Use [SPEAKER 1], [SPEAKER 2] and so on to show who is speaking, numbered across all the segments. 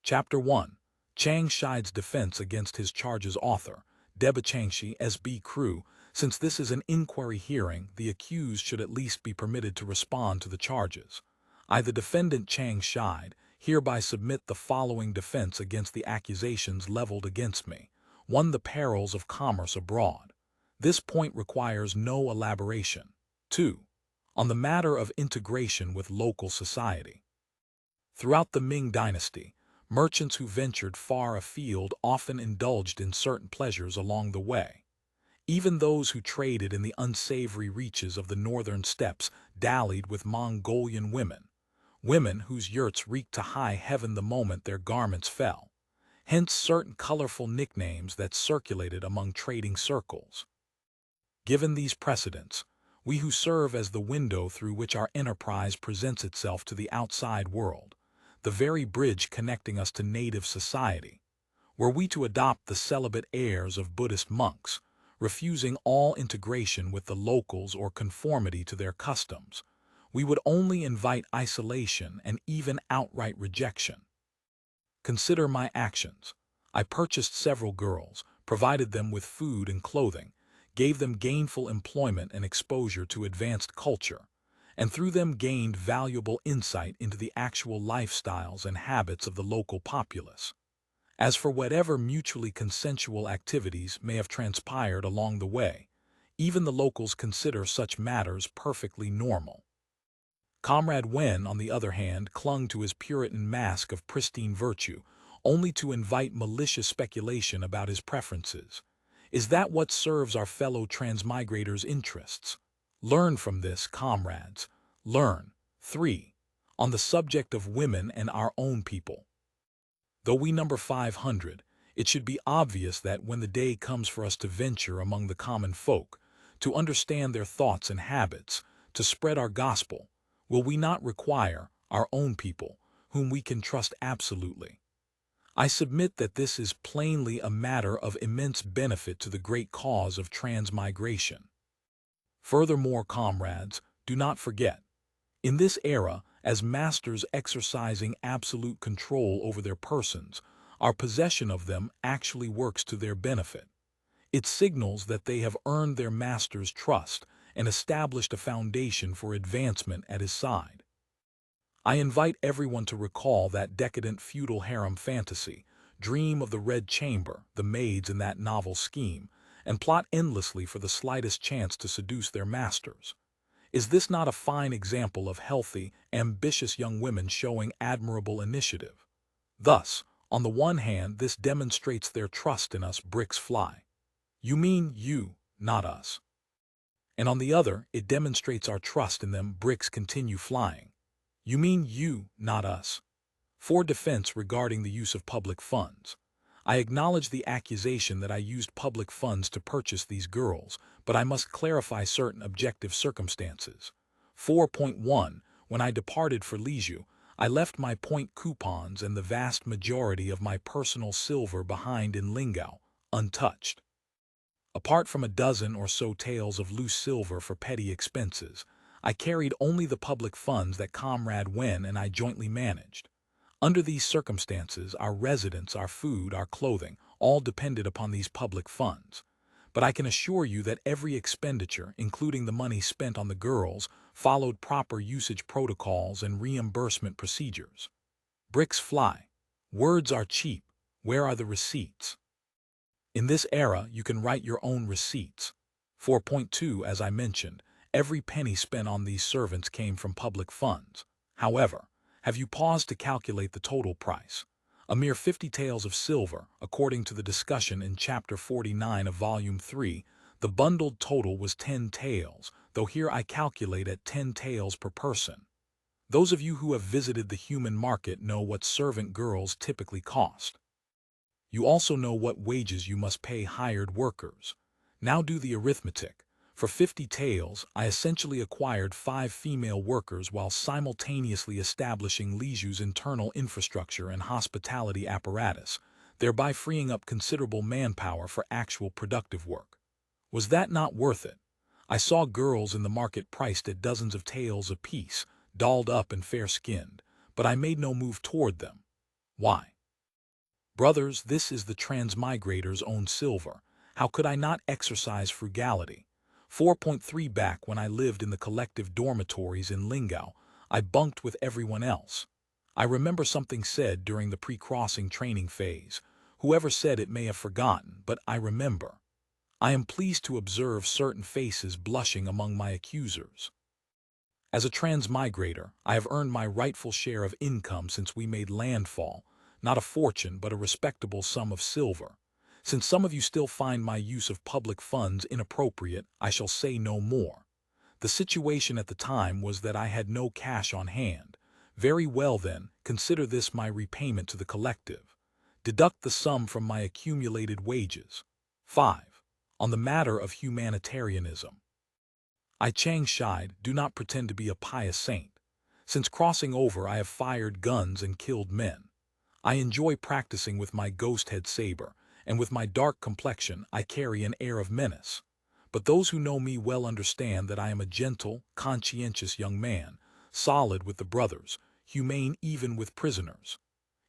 [SPEAKER 1] Chapter 1. Chang Shides' defense against his charges. Author, Changshi SB Crew. Since this is an inquiry hearing, the accused should at least be permitted to respond to the charges. I, the defendant Chang Shide, hereby submit the following defense against the accusations leveled against me. 1. The perils of commerce abroad. This point requires no elaboration. 2. On the matter of integration with local society. Throughout the Ming Dynasty, merchants who ventured far afield often indulged in certain pleasures along the way. Even those who traded in the unsavory reaches of the northern steppes dallied with Mongolian women whose yurts reeked to high heaven the moment their garments fell. Hence certain colorful nicknames that circulated among trading circles. Given these precedents, we who serve as the window through which our enterprise presents itself to the outside world, the very bridge connecting us to native society, were we to adopt the celibate airs of Buddhist monks, refusing all integration with the locals or conformity to their customs, we would only invite isolation and even outright rejection. Consider my actions. I purchased several girls, provided them with food and clothing, gave them gainful employment and exposure to advanced culture, and through them gained valuable insight into the actual lifestyles and habits of the local populace. As for whatever mutually consensual activities may have transpired along the way, even the locals consider such matters perfectly normal. Comrade Wen, on the other hand, clung to his Puritan mask of pristine virtue, only to invite malicious speculation about his preferences. Is that what serves our fellow transmigrators' interests? Learn from this, comrades. Learn. 3. On the subject of women and our own people. Though we number 500, it should be obvious that when the day comes for us to venture among the common folk, to understand their thoughts and habits, to spread our gospel, will we not require our own people, whom we can trust absolutely? I submit that this is plainly a matter of immense benefit to the great cause of transmigration. Furthermore, comrades, do not forget, in this era, as masters exercising absolute control over their persons, our possession of them actually works to their benefit. It signals that they have earned their master's trust and established a foundation for advancement at his side. I invite everyone to recall that decadent feudal harem fantasy, dream of the Red Chamber, the maids in that novel scheme, and plot endlessly for the slightest chance to seduce their masters. Is this not a fine example of healthy, ambitious young women showing admirable initiative? Thus, on the one hand, this demonstrates their trust in us. Bricks fly. You mean you, not us. And on the other, it demonstrates our trust in them. Bricks continue flying. You mean you, not us. For defense regarding the use of public funds. I acknowledge the accusation that I used public funds to purchase these girls, but I must clarify certain objective circumstances. 4.1. When I departed for Lizhu, I left my point coupons and the vast majority of my personal silver behind in Lingao, untouched. Apart from a dozen or so taels of loose silver for petty expenses, I carried only the public funds that Comrade Wen and I jointly managed. Under these circumstances, our residence, our food, our clothing, all depended upon these public funds. But I can assure you that every expenditure, including the money spent on the girls, followed proper usage protocols and reimbursement procedures. Bricks fly. Words are cheap. Where are the receipts? In this era, you can write your own receipts. 4.2. As I mentioned, every penny spent on these servants came from public funds. However, have you paused to calculate the total price? A mere 50 taels of silver, according to the discussion in Chapter 49 of Volume 3, the bundled total was 10 taels, though here I calculate at 10 taels per person. Those of you who have visited the human market know what servant girls typically cost. You also know what wages you must pay hired workers. Now do the arithmetic. For 50 taels, I essentially acquired 5 female workers while simultaneously establishing Lizhu's internal infrastructure and hospitality apparatus, thereby freeing up considerable manpower for actual productive work. Was that not worth it? I saw girls in the market priced at dozens of taels apiece, dolled up and fair-skinned, but I made no move toward them. Why? Brothers, this is the transmigrator's own silver. How could I not exercise frugality? 4.3 Back when I lived in the collective dormitories in Lingao, I bunked with everyone else. I remember something said during the pre-crossing training phase. Whoever said it may have forgotten, but I remember. I am pleased to observe certain faces blushing among my accusers. As a transmigrator, I have earned my rightful share of income since we made landfall, not a fortune but a respectable sum of silver. Since some of you still find my use of public funds inappropriate, I shall say no more. The situation at the time was that I had no cash on hand. Very well then, consider this my repayment to the collective. Deduct the sum from my accumulated wages. 5. On the matter of humanitarianism. I, Chang Shide, do not pretend to be a pious saint. Since crossing over, I have fired guns and killed men. I enjoy practicing with my ghost-head saber, and with my dark complexion I carry an air of menace. But those who know me well understand that I am a gentle, conscientious young man, solid with the brothers, humane even with prisoners.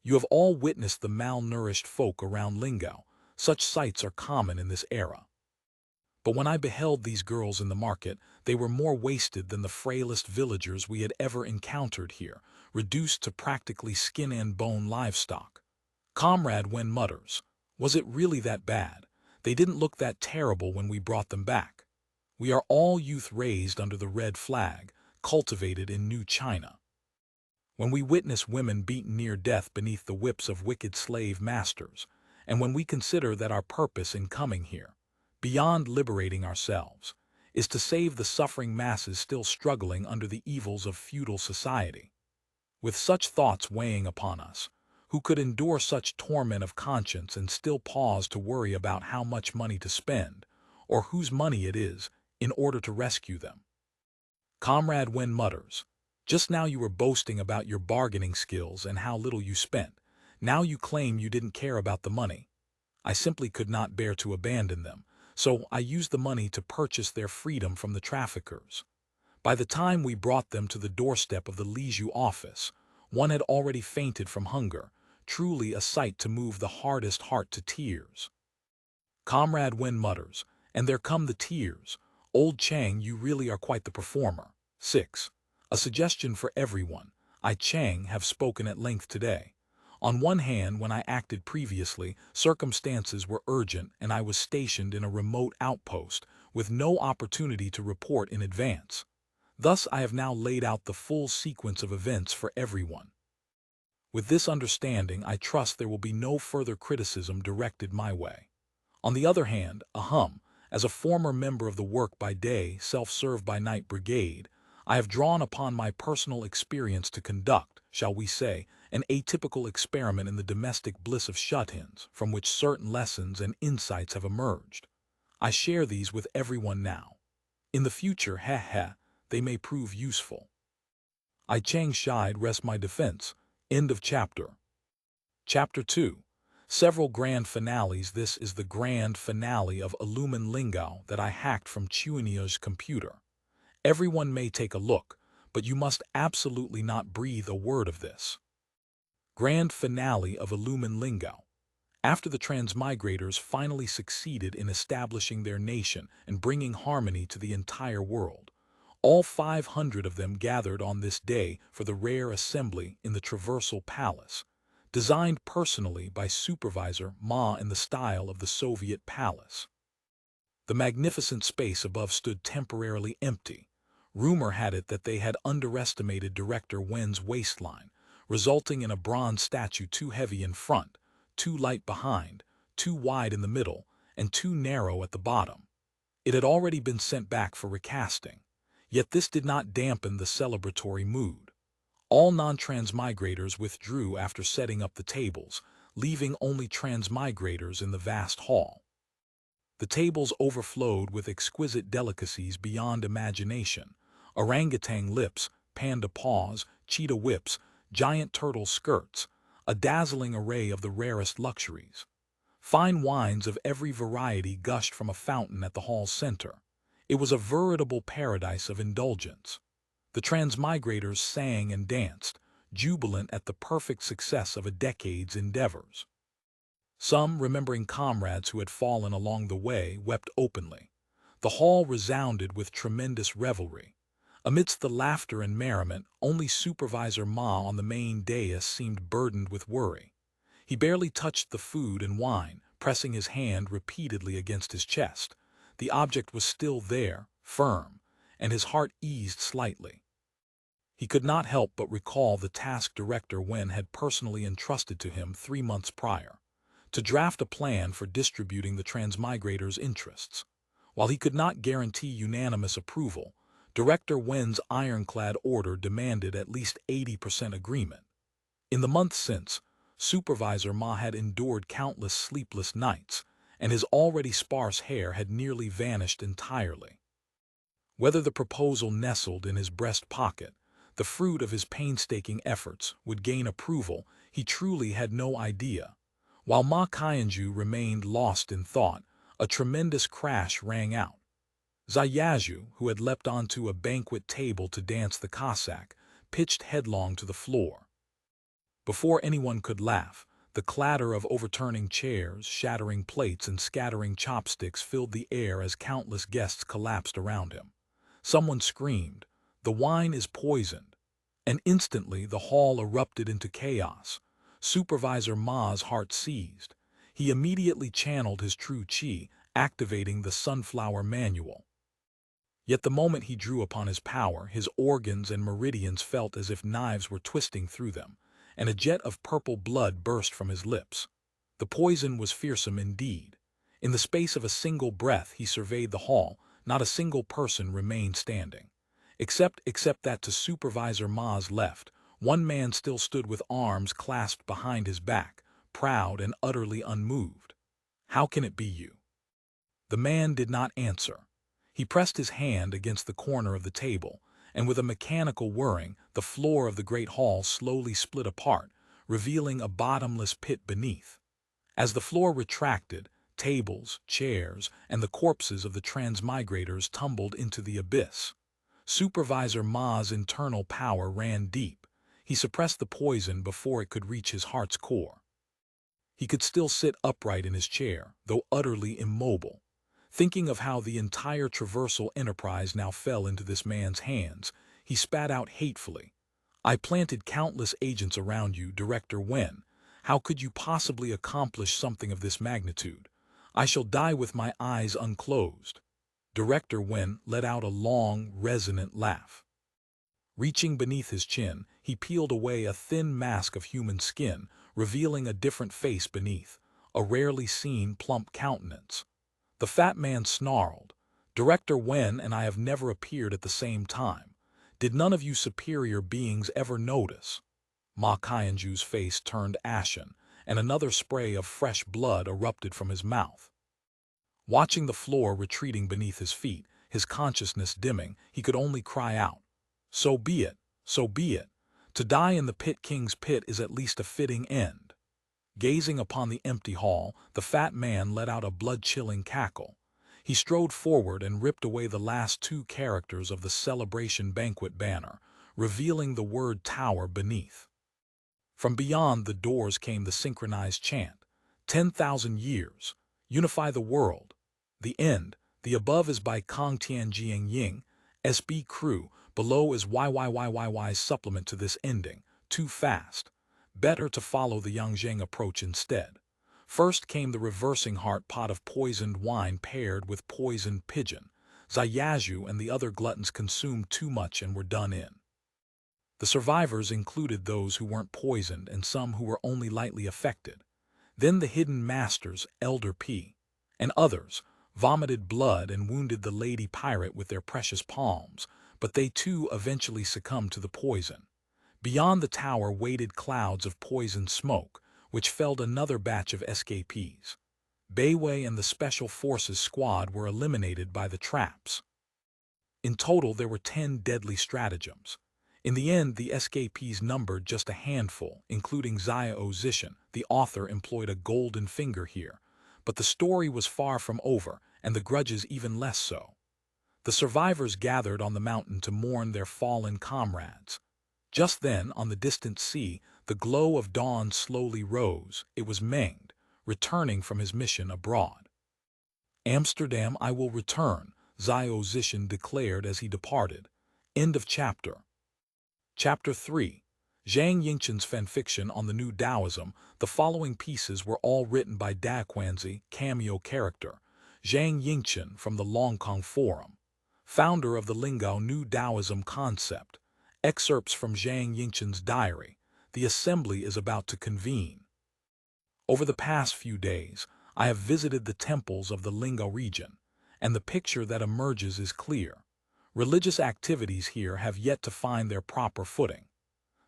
[SPEAKER 1] You have all witnessed the malnourished folk around Lingao. Such sights are common in this era. But when I beheld these girls in the market, they were more wasted than the frailest villagers we had ever encountered here, reduced to practically skin and bone livestock. Comrade Wen mutters, "Was it really that bad? They didn't look that terrible when we brought them back." We are all youth raised under the red flag, cultivated in New China. When we witness women beaten near death beneath the whips of wicked slave masters, and when we consider that our purpose in coming here, beyond liberating ourselves, is to save the suffering masses still struggling under the evils of feudal society. With such thoughts weighing upon us, who could endure such torment of conscience and still pause to worry about how much money to spend, or whose money it is, in order to rescue them? Comrade Wen mutters, "Just now you were boasting about your bargaining skills and how little you spent. Now you claim you didn't care about the money. I simply could not bear to abandon them, so I used the money to purchase their freedom from the traffickers. By the time we brought them to the doorstep of the Liju office, one had already fainted from hunger, truly a sight to move the hardest heart to tears." Comrade Wen mutters, "And there come the tears. Old Chang, you really are quite the performer." 6. A suggestion for everyone. I, Chang, have spoken at length today. On one hand, when I acted previously, circumstances were urgent and I was stationed in a remote outpost with no opportunity to report in advance. Thus I have now laid out the full sequence of events for everyone. With this understanding, I trust there will be no further criticism directed my way. On the other hand, as a former member of the Work by Day, Self-Serve by Night Brigade, I have drawn upon my personal experience to conduct, shall we say, an atypical experiment in the domestic bliss of shut-ins, from which certain lessons and insights have emerged. I share these with everyone now. In the future, they may prove useful. I, Chang Shide, rest my defense. End of chapter. Chapter 2. Several grand finales. This is the grand finale of Illumine Lingao that I hacked from Chuania's computer. Everyone may take a look, but you must absolutely not breathe a word of this. Grand finale of Illumine Lingao. After the transmigrators finally succeeded in establishing their nation and bringing harmony to the entire world, all 500 of them gathered on this day for the rare assembly in the Traversal Palace, designed personally by Supervisor Ma in the style of the Soviet Palace. The magnificent space above stood temporarily empty. Rumor had it that they had underestimated Director Wen's waistline, resulting in a bronze statue too heavy in front, too light behind, too wide in the middle, and too narrow at the bottom. It had already been sent back for recasting. Yet this did not dampen the celebratory mood. All non-transmigrators withdrew after setting up the tables, leaving only transmigrators in the vast hall. The tables overflowed with exquisite delicacies beyond imagination: orangutan lips, panda paws, cheetah whips, giant turtle skirts, a dazzling array of the rarest luxuries. Fine wines of every variety gushed from a fountain at the hall's center. It was a veritable paradise of indulgence. The transmigrators sang and danced, jubilant at the perfect success of a decade's endeavors. Some, remembering comrades who had fallen along the way, wept openly. The hall resounded with tremendous revelry. Amidst the laughter and merriment, only Supervisor Ma on the main dais seemed burdened with worry. He barely touched the food and wine, pressing his hand repeatedly against his chest. The object was still there, firm, and his heart eased slightly. He could not help but recall the task Director Wen had personally entrusted to him 3 months prior, to draft a plan for distributing the transmigrators' interests. While he could not guarantee unanimous approval, Director Wen's ironclad order demanded at least 80% agreement. In the months since, Supervisor Ma had endured countless sleepless nights, and his already sparse hair had nearly vanished entirely. Whether the proposal nestled in his breast pocket, the fruit of his painstaking efforts, would gain approval, he truly had no idea. While Ma Qianju remained lost in thought, a tremendous crash rang out. Zayazhu, who had leapt onto a banquet table to dance the Cossack, pitched headlong to the floor. Before anyone could laugh, the clatter of overturning chairs, shattering plates, and scattering chopsticks filled the air as countless guests collapsed around him. Someone screamed, "The wine is poisoned," and instantly the hall erupted into chaos. Supervisor Ma's heart seized. He immediately channeled his true qi, activating the Sunflower Manual. Yet the moment he drew upon his power, his organs and meridians felt as if knives were twisting through them, and a jet of purple blood burst from his lips. The poison was fearsome indeed. In the space of a single breath he surveyed the hall. Not a single person remained standing. Except that to Supervisor Ma's left, one man still stood with arms clasped behind his back, proud and utterly unmoved. "How can it be you?" The man did not answer. He pressed his hand against the corner of the table, and with a mechanical whirring, the floor of the great hall slowly split apart, revealing a bottomless pit beneath. As the floor retracted, tables, chairs, and the corpses of the transmigrators tumbled into the abyss. Supervisor Ma's internal power ran deep. He suppressed the poison before it could reach his heart's core. He could still sit upright in his chair, though utterly immobile. Thinking of how the entire traversal enterprise now fell into this man's hands, he spat out hatefully. "I planted countless agents around you, Director Wen. How could you possibly accomplish something of this magnitude? I shall die with my eyes unclosed." Director Wen let out a long, resonant laugh. Reaching beneath his chin, he peeled away a thin mask of human skin, revealing a different face beneath, a rarely seen plump countenance. The fat man snarled, "Director Wen and I have never appeared at the same time. Did none of you superior beings ever notice?" Ma Qianju's face turned ashen, and another spray of fresh blood erupted from his mouth. Watching the floor retreating beneath his feet, his consciousness dimming, he could only cry out, "So be it, so be it. To die in the Pit King's pit is at least a fitting end." Gazing upon the empty hall, the fat man let out a blood-chilling cackle. He strode forward and ripped away the last 2 characters of the celebration banquet banner, revealing the word tower beneath. From beyond the doors came the synchronized chant, 10,000 years, unify the world. The end, the above is by Kong Tianjiang Ying, SB Crew, below is YYYYY's supplement to this ending, too fast. Better to follow the Yangzheng approach instead. First came the reversing heart pot of poisoned wine paired with poisoned pigeon. Zayazhu and the other gluttons consumed too much and were done in. The survivors included those who weren't poisoned and some who were only lightly affected. Then the hidden masters, Elder P, and others, vomited blood and wounded the lady pirate with their precious palms, but they too eventually succumbed to the poison. Beyond the tower waited clouds of poisoned smoke, which felled another batch of escapees. Beiwei and the Special Forces squad were eliminated by the traps. In total, there were 10 deadly stratagems. In the end, the escapees numbered just a handful, including Zaya Zishan. The author employed a golden finger here, but the story was far from over, and the grudges even less so. The survivors gathered on the mountain to mourn their fallen comrades. Just then, on the distant sea, the glow of dawn slowly rose. It was Ming, returning from his mission abroad. Amsterdam I will return, Daoism declared as he departed. End of chapter. Chapter 3. Zhang Yingchens Fanfiction on the New Daoism. The following pieces were all written by Daoism, cameo character, Zhang Yingchen from the Longkong Forum, founder of the Lingao New Daoism concept. Excerpts from Zhang Yingchen's diary. The assembly is about to convene. Over the past few days, I have visited the temples of the Lingao region, and the picture that emerges is clear. Religious activities here have yet to find their proper footing.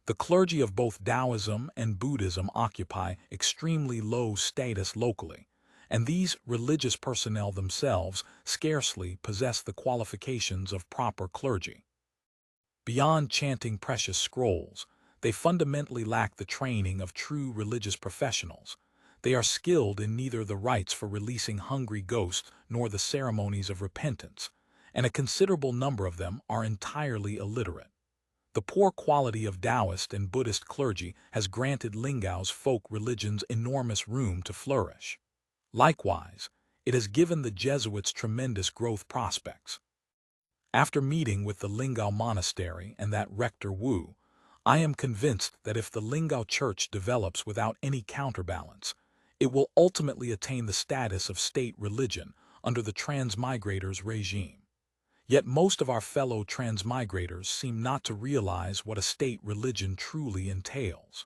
[SPEAKER 1] The clergy of both Daoism and Buddhism occupy extremely low status locally, and these religious personnel themselves scarcely possess the qualifications of proper clergy. Beyond chanting precious scrolls, they fundamentally lack the training of true religious professionals. They are skilled in neither the rites for releasing hungry ghosts nor the ceremonies of repentance, and a considerable number of them are entirely illiterate. The poor quality of Taoist and Buddhist clergy has granted Lingao's folk religions enormous room to flourish. Likewise, it has given the Jesuits tremendous growth prospects. After meeting with the Lingao monastery and that rector Wu, I am convinced that if the Lingao Church develops without any counterbalance, it will ultimately attain the status of state religion under the transmigrators regime. Yet most of our fellow transmigrators seem not to realize what a state religion truly entails.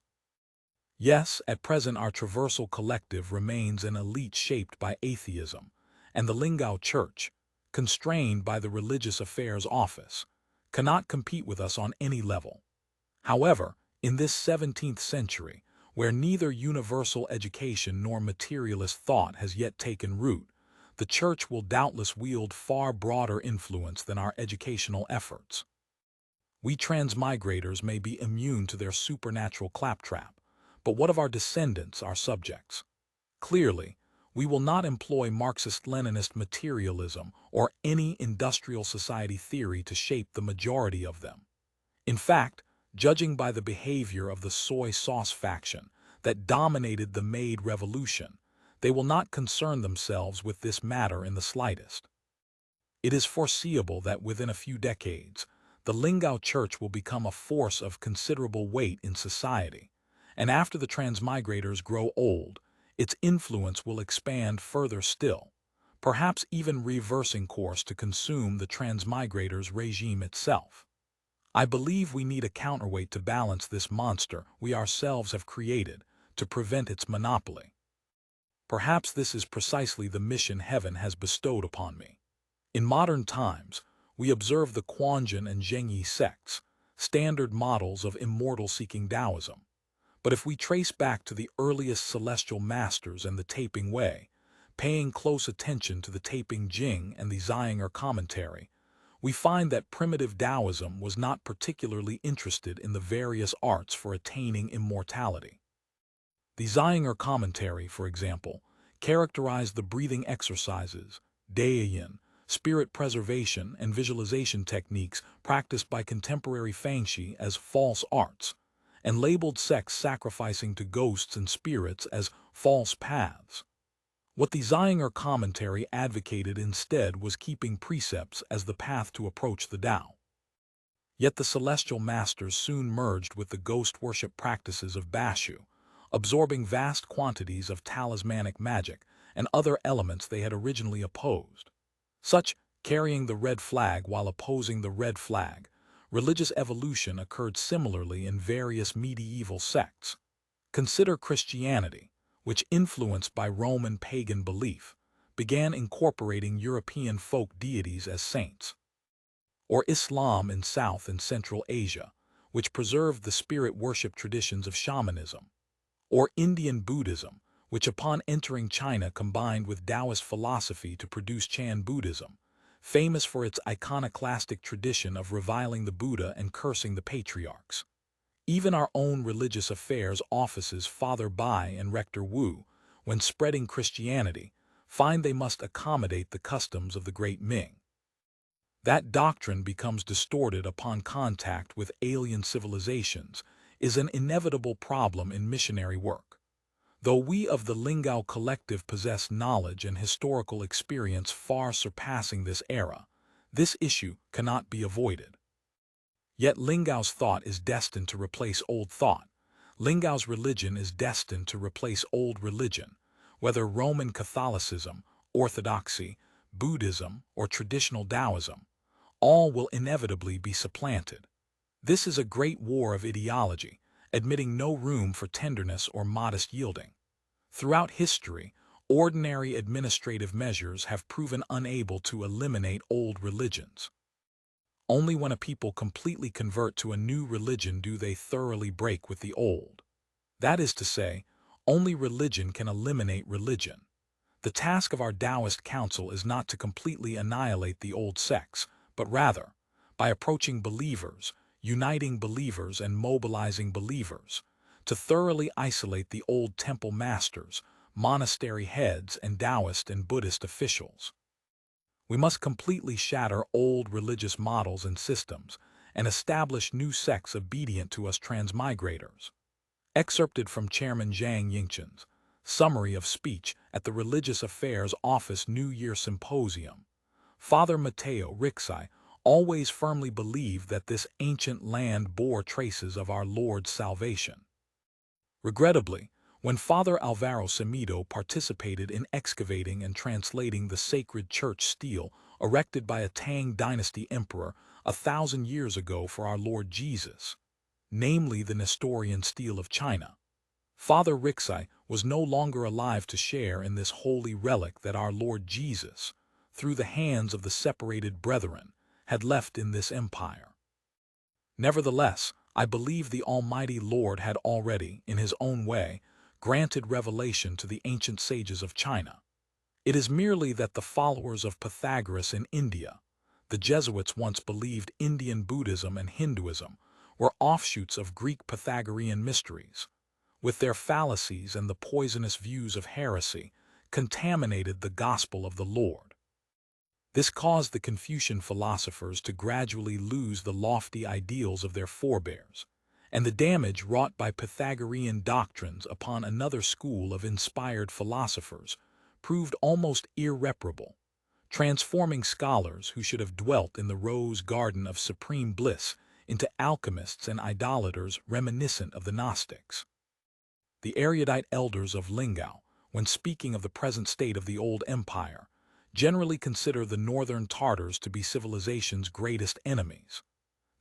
[SPEAKER 1] Yes, at present our traversal collective remains an elite shaped by atheism, and the Lingao Church, constrained by the Religious Affairs Office, cannot compete with us on any level. However, in this 17th century, where neither universal education nor materialist thought has yet taken root, the Church will doubtless wield far broader influence than our educational efforts. We transmigrators may be immune to their supernatural claptrap, but what of our descendants, our subjects? Clearly, we will not employ Marxist-Leninist materialism or any industrial society theory to shape the majority of them. In fact, judging by the behavior of the soy sauce faction that dominated the Made Revolution, they will not concern themselves with this matter in the slightest. It is foreseeable that within a few decades, the Lingao Church will become a force of considerable weight in society, and after the transmigrators grow old, its influence will expand further still, perhaps even reversing course to consume the transmigrators' regime itself. I believe we need a counterweight to balance this monster we ourselves have created to prevent its monopoly. Perhaps this is precisely the mission heaven has bestowed upon me. In modern times, we observe the Quanjin and Zhengyi sects, standard models of immortal-seeking Taoism. But if we trace back to the earliest celestial masters and the Taping Way, paying close attention to the Taping Jing and the Zhang commentary, we find that primitive Taoism was not particularly interested in the various arts for attaining immortality. The Zhang commentary, for example, characterized the breathing exercises, Daoism, spirit preservation and visualization techniques practiced by contemporary Fangxi as false arts, and labeled sex sacrificing to ghosts and spirits as false paths. What the Zhang commentary advocated instead was keeping precepts as the path to approach the Tao. Yet the celestial masters soon merged with the ghost worship practices of Bashu, absorbing vast quantities of talismanic magic and other elements they had originally opposed. Such carrying the red flag while opposing the red flag, religious evolution occurred similarly in various medieval sects. Consider Christianity, which, influenced by Roman pagan belief, began incorporating European folk deities as saints. Or Islam in South and Central Asia, which preserved the spirit worship traditions of shamanism. Or Indian Buddhism, which upon entering China combined with Taoist philosophy to produce Chan Buddhism, famous for its iconoclastic tradition of reviling the Buddha and cursing the patriarchs. Even our own religious affairs offices Father Bai and Rector Wu, when spreading Christianity, find they must accommodate the customs of the great Ming. That doctrine becomes distorted upon contact with alien civilizations is an inevitable problem in missionary work. Though we of the Lingao collective possess knowledge and historical experience far surpassing this era, this issue cannot be avoided. Yet Lingao's thought is destined to replace old thought. Lingao's religion is destined to replace old religion, whether Roman Catholicism, Orthodoxy, Buddhism, or traditional Daoism. All will inevitably be supplanted. This is a great war of ideology, admitting no room for tenderness or modest yielding. Throughout history, ordinary administrative measures have proven unable to eliminate old religions. Only when a people completely convert to a new religion do they thoroughly break with the old. That is to say, only religion can eliminate religion. The task of our Taoist council is not to completely annihilate the old sects, but rather, by approaching believers, uniting believers and mobilizing believers, to thoroughly isolate the old temple masters, monastery heads, and Taoist and Buddhist officials. We must completely shatter old religious models and systems and establish new sects obedient to us transmigrators. Excerpted from Chairman Zhang Yingchens, Summary of Speech at the Religious Affairs Office New Year Symposium. Father Mateo Rixai always firmly believed that this ancient land bore traces of our Lord's salvation. Regrettably, when Father Alvaro Semedo participated in excavating and translating the sacred church stele erected by a Tang Dynasty emperor 1,000 years ago for our Lord Jesus, namely the Nestorian stele of China, Father Rixai was no longer alive to share in this holy relic that our Lord Jesus, through the hands of the separated brethren, had left in this empire. Nevertheless, I believe the Almighty Lord had already, in his own way, granted revelation to the ancient sages of China. It is merely that the followers of Pythagoras in India, the Jesuits once believed Indian Buddhism and Hinduism were offshoots of Greek Pythagorean mysteries, with their fallacies and the poisonous views of heresy, contaminated the gospel of the Lord. This caused the Confucian philosophers to gradually lose the lofty ideals of their forebears, and the damage wrought by Pythagorean doctrines upon another school of inspired philosophers proved almost irreparable, transforming scholars who should have dwelt in the rose garden of supreme bliss into alchemists and idolaters reminiscent of the Gnostics. The erudite elders of Lingao, when speaking of the present state of the old empire, generally consider the northern Tartars to be civilization's greatest enemies.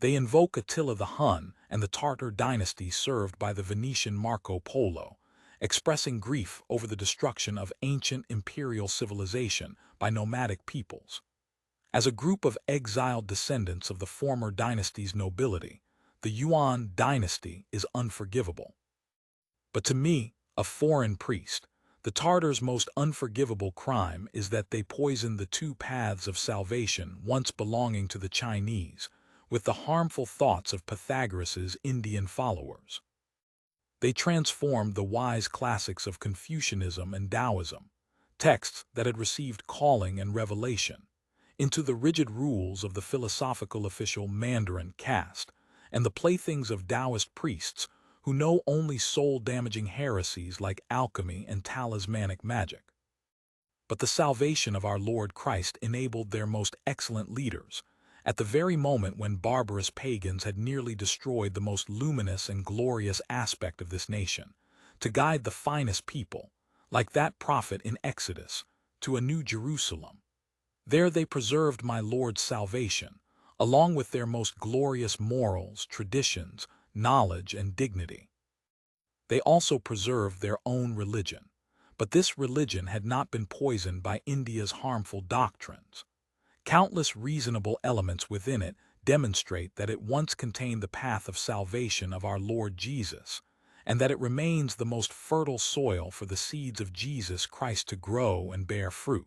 [SPEAKER 1] They invoke Attila the Hun and the Tartar dynasty served by the Venetian Marco Polo, expressing grief over the destruction of ancient imperial civilization by nomadic peoples. As a group of exiled descendants of the former dynasty's nobility, the Yuan dynasty is unforgivable. But to me, a foreign priest, the Tartars' most unforgivable crime is that they poisoned the two paths of salvation once belonging to the Chinese with the harmful thoughts of Pythagoras' Indian followers. They transformed the wise classics of Confucianism and Daoism, texts that had received calling and revelation, into the rigid rules of the philosophical official Mandarin caste and the playthings of Taoist priests who know only soul-damaging heresies like alchemy and talismanic magic. But the salvation of our Lord Christ enabled their most excellent leaders, at the very moment when barbarous pagans had nearly destroyed the most luminous and glorious aspect of this nation, to guide the finest people, like that prophet in Exodus, to a new Jerusalem. There they preserved my Lord's salvation, along with their most glorious morals, traditions, knowledge, and dignity. They also preserved their own religion, but this religion had not been poisoned by India's harmful doctrines. Countless reasonable elements within it demonstrate that it once contained the path of salvation of our Lord Jesus, and that it remains the most fertile soil for the seeds of Jesus Christ to grow and bear fruit.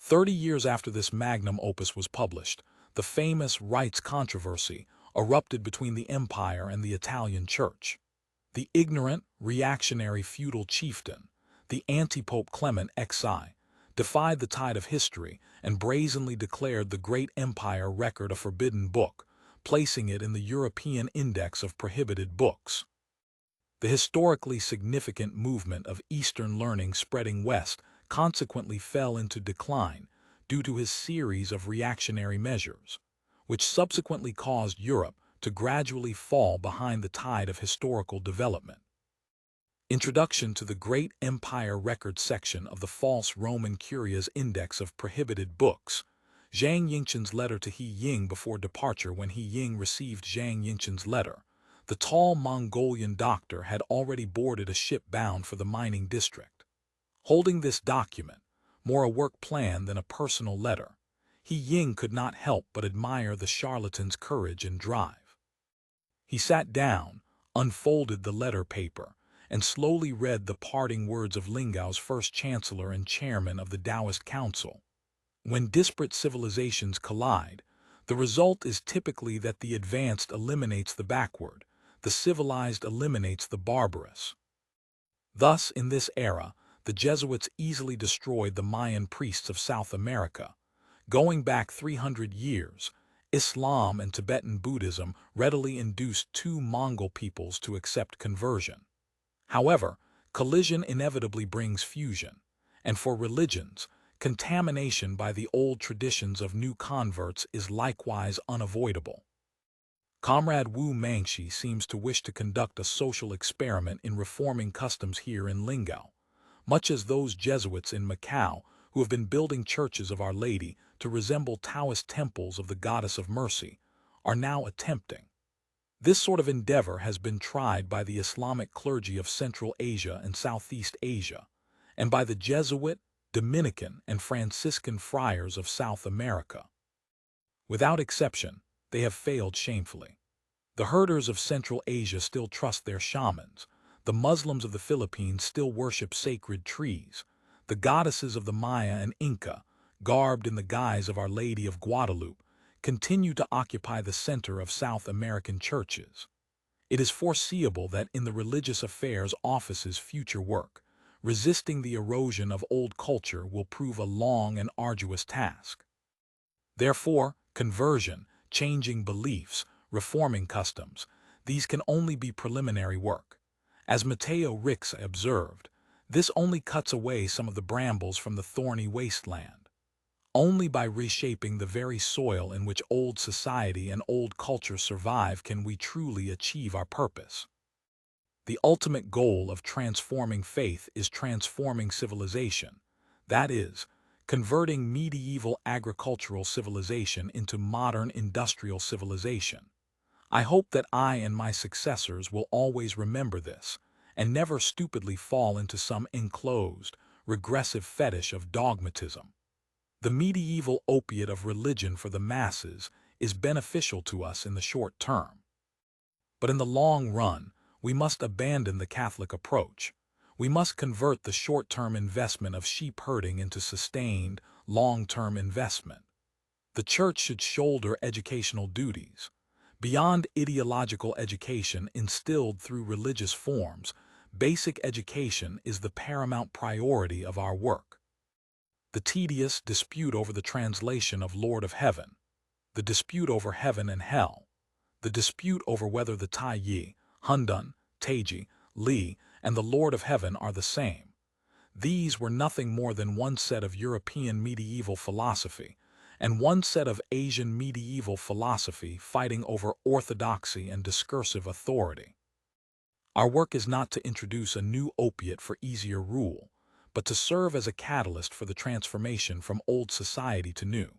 [SPEAKER 1] 30 years after this magnum opus was published, the famous rights controversy erupted between the empire and the Italian church. The ignorant, reactionary feudal chieftain, the anti-Pope Clement XI, defied the tide of history and brazenly declared the great empire record a forbidden book, placing it in the European Index of Prohibited Books. The historically significant movement of Eastern learning spreading west consequently fell into decline due to his series of reactionary measures, which subsequently caused Europe to gradually fall behind the tide of historical development. Introduction to the Great Empire Record section of the False Roman Curia's Index of Prohibited Books. Zhang Yingchens' letter to He Ying before departure. When He Ying received Zhang Yingchens' letter, the tall Mongolian doctor had already boarded a ship bound for the mining district. Holding this document, more a work plan than a personal letter, He Ying could not help but admire the charlatan's courage and drive. He sat down, unfolded the letter paper, and slowly read the parting words of Lingao's first chancellor and chairman of the Taoist Council. When disparate civilizations collide, the result is typically that the advanced eliminates the backward, the civilized eliminates the barbarous. Thus, in this era, the Jesuits easily destroyed the Mayan priests of South America. Going back 300 years, Islam and Tibetan Buddhism readily induced two Mongol peoples to accept conversion. However, collision inevitably brings fusion, and for religions, contamination by the old traditions of new converts is likewise unavoidable. Comrade Wu Mangshi seems to wish to conduct a social experiment in reforming customs here in Lingao, much as those Jesuits in Macau who have been building churches of Our Lady to resemble Taoist temples of the Goddess of Mercy are now attempting. This sort of endeavor has been tried by the Islamic clergy of Central Asia and Southeast Asia, and by the Jesuit, Dominican, and Franciscan friars of South America. Without exception, they have failed shamefully. The herders of Central Asia still trust their shamans, the Muslims of the Philippines still worship sacred trees, the goddesses of the Maya and Inca, garbed in the guise of Our Lady of Guadalupe, continue to occupy the center of South American churches. It is foreseeable that in the religious affairs office's future work, resisting the erosion of old culture will prove a long and arduous task. Therefore, conversion, changing beliefs, reforming customs, these can only be preliminary work. As Matteo Ricks observed, this only cuts away some of the brambles from the thorny wasteland. Only by reshaping the very soil in which old society and old culture survive can we truly achieve our purpose. The ultimate goal of transforming faith is transforming civilization, that is, converting medieval agricultural civilization into modern industrial civilization. I hope that I and my successors will always remember this, and never stupidly fall into some enclosed, regressive fetish of dogmatism. The medieval opiate of religion for the masses is beneficial to us in the short term. But in the long run, we must abandon the Catholic approach. We must convert the short-term investment of sheep herding into sustained, long-term investment. The Church should shoulder educational duties. Beyond ideological education instilled through religious forms, basic education is the paramount priority of our work. The tedious dispute over the translation of Lord of Heaven, the dispute over heaven and hell, the dispute over whether the Tai Yi, Hundun, Taiji, Li, and the Lord of Heaven are the same. These were nothing more than one set of European medieval philosophy and one set of Asian medieval philosophy fighting over orthodoxy and discursive authority. Our work is not to introduce a new opiate for easier rule, but to serve as a catalyst for the transformation from old society to new.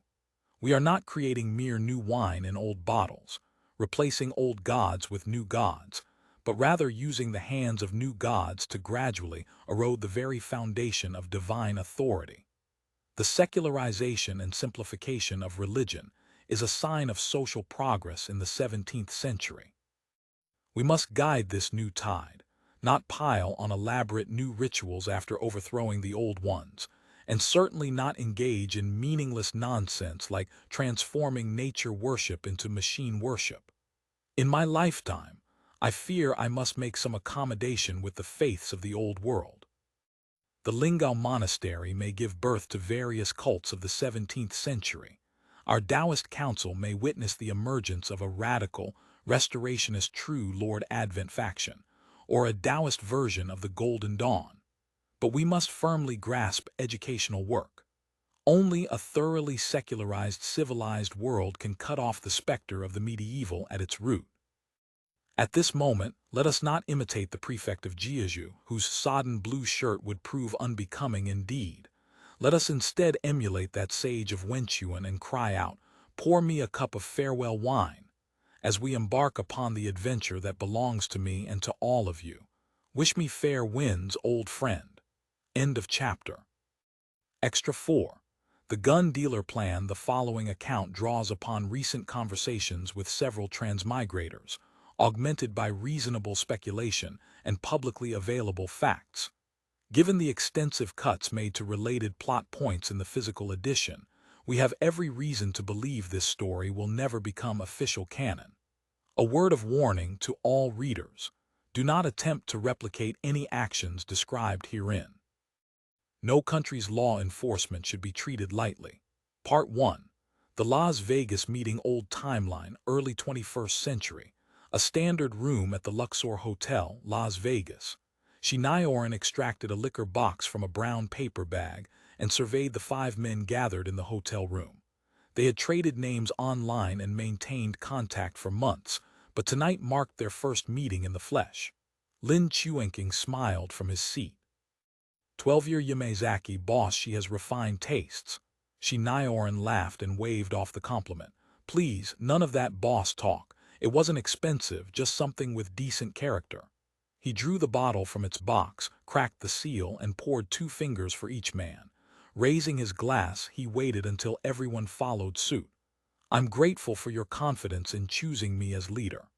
[SPEAKER 1] We are not creating mere new wine in old bottles, replacing old gods with new gods, but rather using the hands of new gods to gradually erode the very foundation of divine authority. The secularization and simplification of religion is a sign of social progress in the 17th century. We must guide this new tide, not pile on elaborate new rituals after overthrowing the old ones, and certainly not engage in meaningless nonsense like transforming nature worship into machine worship. In my lifetime, I fear I must make some accommodation with the faiths of the old world. The Lingao monastery may give birth to various cults of the 17th century. Our Taoist council may witness the emergence of a radical, restorationist true Lord Advent faction, or a Taoist version of the Golden Dawn. But we must firmly grasp educational work. Only a thoroughly secularized, civilized world can cut off the specter of the medieval at its root. At this moment, let us not imitate the prefect of Jiazhou, whose sodden blue shirt would prove unbecoming indeed. Let us instead emulate that sage of Wenchuan and cry out, "Pour me a cup of farewell wine," as we embark upon the adventure that belongs to me and to all of you. Wish me fair winds, old friend. End of chapter. Extra 4. The gun dealer plan. The following account draws upon recent conversations with several transmigrators, augmented by reasonable speculation and publicly available facts. Given the extensive cuts made to related plot points in the physical edition, we have every reason to believe this story will never become official canon. A word of warning to all readers: do not attempt to replicate any actions described herein. No country's law enforcement should be treated lightly. Part 1. The Las Vegas meeting. Old timeline, early 21st century. A standard room at the Luxor Hotel, Las Vegas. Shinaoran extracted a liquor box from a brown paper bag and surveyed the 5 men gathered in the hotel room. They had traded names online and maintained contact for months, but tonight marked their first meeting in the flesh. Lin Chuanqing smiled from his seat. 12-year Yamazaki boss, she has refined tastes. Shinaoran laughed and waved off the compliment. Please, none of that boss talk. It wasn't expensive, just something with decent character. He drew the bottle from its box, cracked the seal, and poured 2 fingers for each man. Raising his glass, he waited until everyone followed suit. I'm grateful for your confidence in choosing me as leader.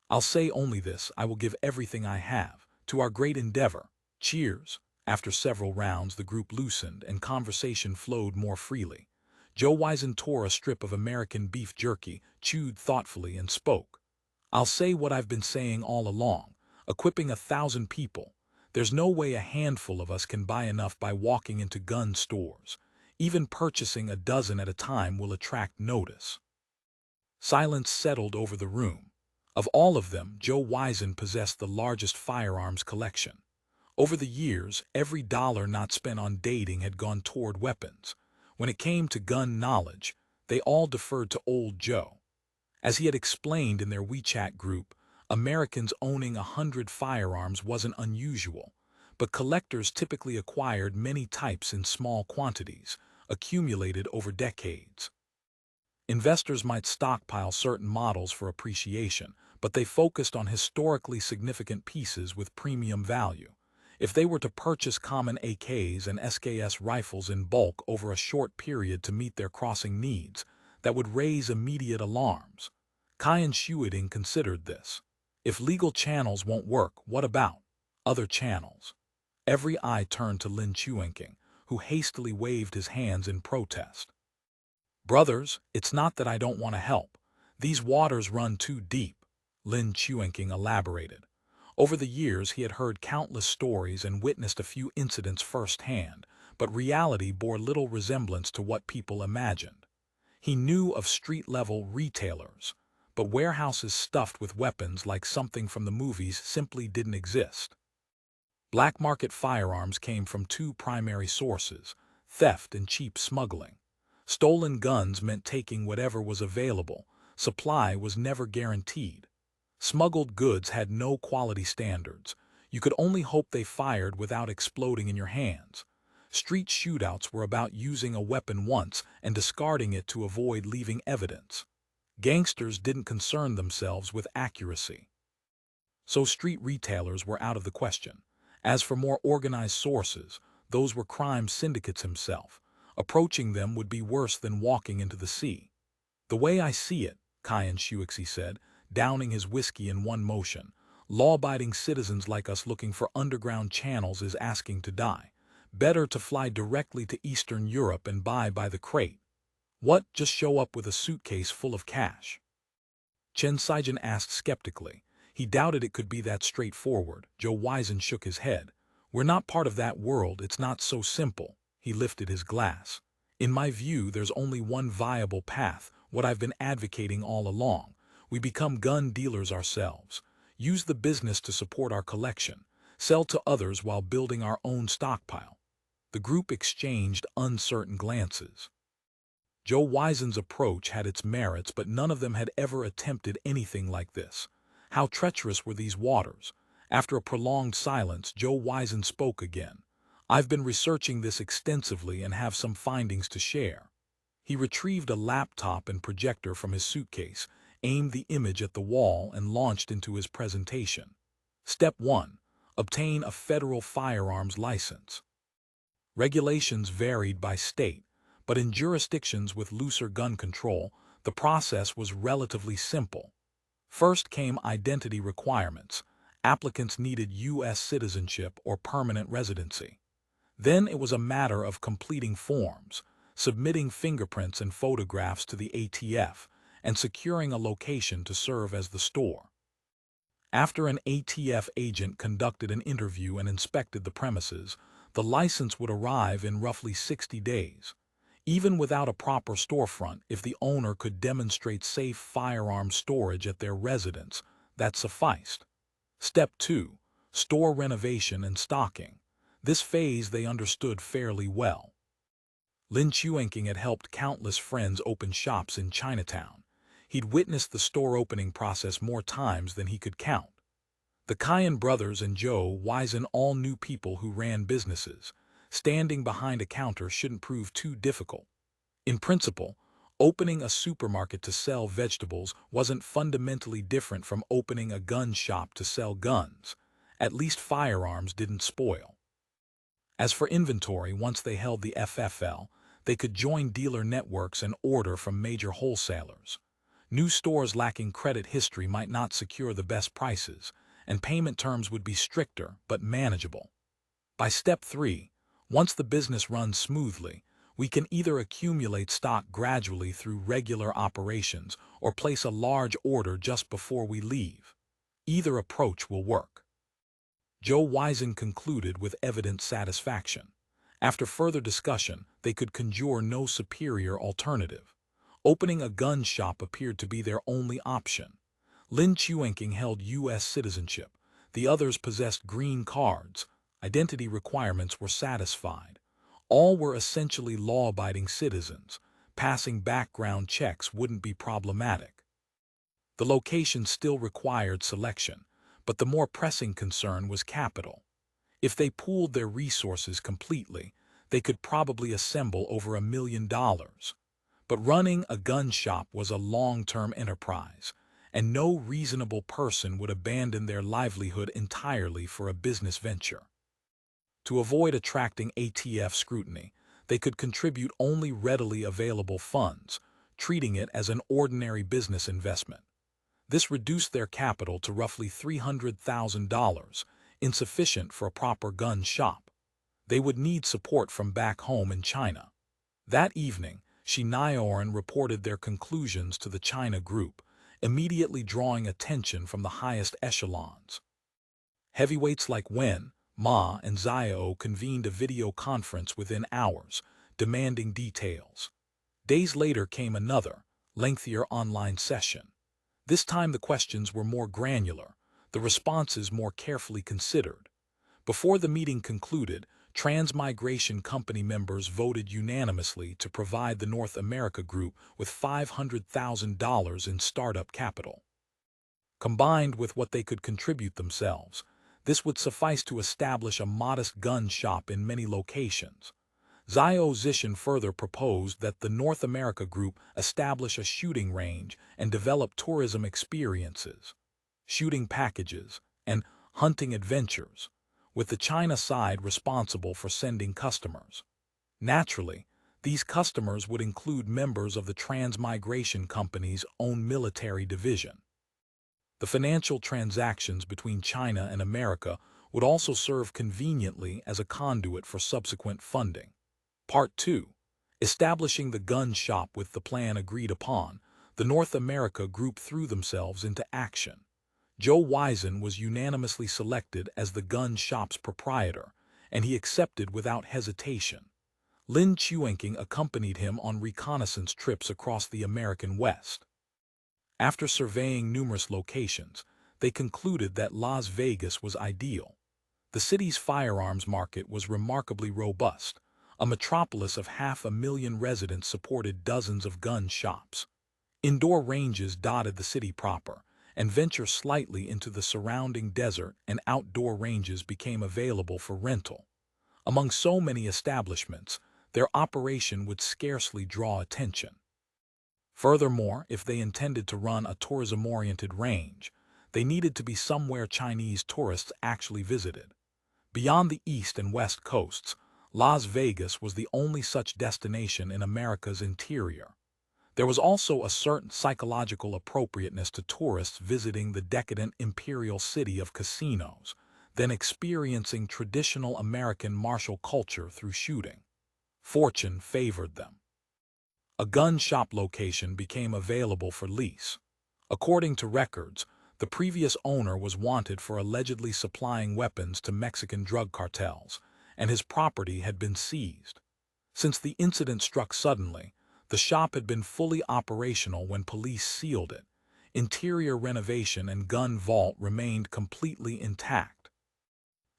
[SPEAKER 1] I'll say only this: I will give everything I have to our great endeavor. Cheers. After several rounds, the group loosened and conversation flowed more freely. Joe Wiesen tore a strip of American beef jerky, chewed thoughtfully, and spoke. I'll say what I've been saying all along. Equipping 1,000 people. There's no way a handful of us can buy enough by walking into gun stores. Even purchasing a dozen at a time will attract notice. Silence settled over the room. Of all of them, Joe Wiesen possessed the largest firearms collection. Over the years, every dollar not spent on dating had gone toward weapons. When it came to gun knowledge, they all deferred to old Joe. As he had explained in their WeChat group, Americans owning 100 firearms wasn't unusual, but collectors typically acquired many types in small quantities, accumulated over decades. Investors might stockpile certain models for appreciation, but they focused on historically significant pieces with premium value. If they were to purchase common AKs and SKS rifles in bulk over a short period to meet their crossing needs, that would raise immediate alarms. Qian Shuiding considered this. If legal channels won't work, what about other channels? Every eye turned to Lin Chuanqing, who hastily waved his hands in protest. Brothers, it's not that I don't want to help. These waters run too deep, Lin Chuanqing elaborated. Over the years, he had heard countless stories and witnessed a few incidents firsthand, but reality bore little resemblance to what people imagined. He knew of street-level retailers, but warehouses stuffed with weapons like something from the movies simply didn't exist. Black market firearms came from 2 primary sources: theft and cheap smuggling. Stolen guns meant taking whatever was available. Supply was never guaranteed. Smuggled goods had no quality standards. You could only hope they fired without exploding in your hands. Street shootouts were about using a weapon once and discarding it to avoid leaving evidence. Gangsters didn't concern themselves with accuracy. So street retailers were out of the question. As for more organized sources, those were crime syndicates himself. Approaching them would be worse than walking into the sea. The way I see it, Qian Shuixi said, downing his whiskey in one motion, law-abiding citizens like us looking for underground channels is asking to die. Better to fly directly to Eastern Europe and buy by the crate. What, just show up with a suitcase full of cash? Chen Sijin asked skeptically. He doubted it could be that straightforward. Joe Wiesen shook his head. We're not part of that world, it's not so simple. He lifted his glass. In my view, there's only one viable path, what I've been advocating all along. We become gun dealers ourselves. Use the business to support our collection. Sell to others while building our own stockpile. The group exchanged uncertain glances. Zhou Weizen's approach had its merits, but none of them had ever attempted anything like this. How treacherous were these waters? After a prolonged silence, Zhou Weizen spoke again. I've been researching this extensively and have some findings to share. He retrieved a laptop and projector from his suitcase, aimed the image at the wall, and launched into his presentation. Step 1. Obtain a federal firearms license. Regulations varied by state, but in jurisdictions with looser gun control, the process was relatively simple. First came identity requirements. Applicants needed U.S. citizenship or permanent residency. Then it was a matter of completing forms, submitting fingerprints and photographs to the ATF, and securing a location to serve as the store. After an ATF agent conducted an interview and inspected the premises, the license would arrive in roughly 60 days. Even without a proper storefront, if the owner could demonstrate safe firearm storage at their residence, that sufficed. Step 2. Store renovation and stocking. This phase they understood fairly well. Lin Chuanqing had helped countless friends open shops in Chinatown. He'd witnessed the store opening process more times than he could count. The Cayenne brothers and Zhou Weizen all knew people who ran businesses. Standing behind a counter shouldn't prove too difficult. In principle, opening a supermarket to sell vegetables wasn't fundamentally different from opening a gun shop to sell guns. At least firearms didn't spoil. As for inventory, once they held the FFL, they could join dealer networks and order from major wholesalers. New stores lacking credit history might not secure the best prices, and payment terms would be stricter but manageable. By step 3, once the business runs smoothly, we can either accumulate stock gradually through regular operations or place a large order just before we leave. Either approach will work. Zhou Weizen concluded with evident satisfaction. After further discussion, they could conjure no superior alternative. Opening a gun shop appeared to be their only option. Lin Chuanqing held U.S. citizenship. The others possessed green cards. Identity requirements were satisfied. All were essentially law-abiding citizens. Passing background checks wouldn't be problematic. The location still required selection, but the more pressing concern was capital. If they pooled their resources completely, they could probably assemble over $1 million. But running a gun shop was a long-term enterprise, and no reasonable person would abandon their livelihood entirely for a business venture. To avoid attracting ATF scrutiny, they could contribute only readily available funds, treating it as an ordinary business investment. This reduced their capital to roughly $300,000, insufficient for a proper gun shop. They would need support from back home in China. That evening, Shinaoran reported their conclusions to the China group, immediately drawing attention from the highest echelons. Heavyweights like Wen, Ma, and Xiao convened a video conference within hours, demanding details. Days later came another, lengthier online session. This time the questions were more granular, the responses more carefully considered. Before the meeting concluded, Transmigration Company members voted unanimously to provide the North America Group with $500,000 in startup capital. Combined with what they could contribute themselves, this would suffice to establish a modest gun shop in many locations. Xiao Zishan further proposed that the North America Group establish a shooting range and develop tourism experiences, shooting packages, and hunting adventures, with the China side responsible for sending customers. Naturally, these customers would include members of the Transmigration Company's own military division. The financial transactions between China and America would also serve conveniently as a conduit for subsequent funding. Part 2. Establishing the gun shop. With the plan agreed upon, the North America Group threw themselves into action. Zhou Weizen was unanimously selected as the gun shop's proprietor, and he accepted without hesitation. Lin Chuanqing accompanied him on reconnaissance trips across the American West. After surveying numerous locations, they concluded that Las Vegas was ideal. The city's firearms market was remarkably robust. A metropolis of 500,000 residents supported dozens of gun shops. Indoor ranges dotted the city proper, and venture slightly into the surrounding desert and outdoor ranges became available for rental. Among so many establishments, their operation would scarcely draw attention. Furthermore, if they intended to run a tourism-oriented range, they needed to be somewhere Chinese tourists actually visited. Beyond the east and west coasts, Las Vegas was the only such destination in America's interior. There was also a certain psychological appropriateness to tourists visiting the decadent imperial city of casinos, then experiencing traditional American martial culture through shooting. Fortune favored them. A gun shop location became available for lease. According to records, the previous owner was wanted for allegedly supplying weapons to Mexican drug cartels, and his property had been seized. Since the incident struck suddenly, the shop had been fully operational when police sealed it. Interior renovation and gun vault remained completely intact.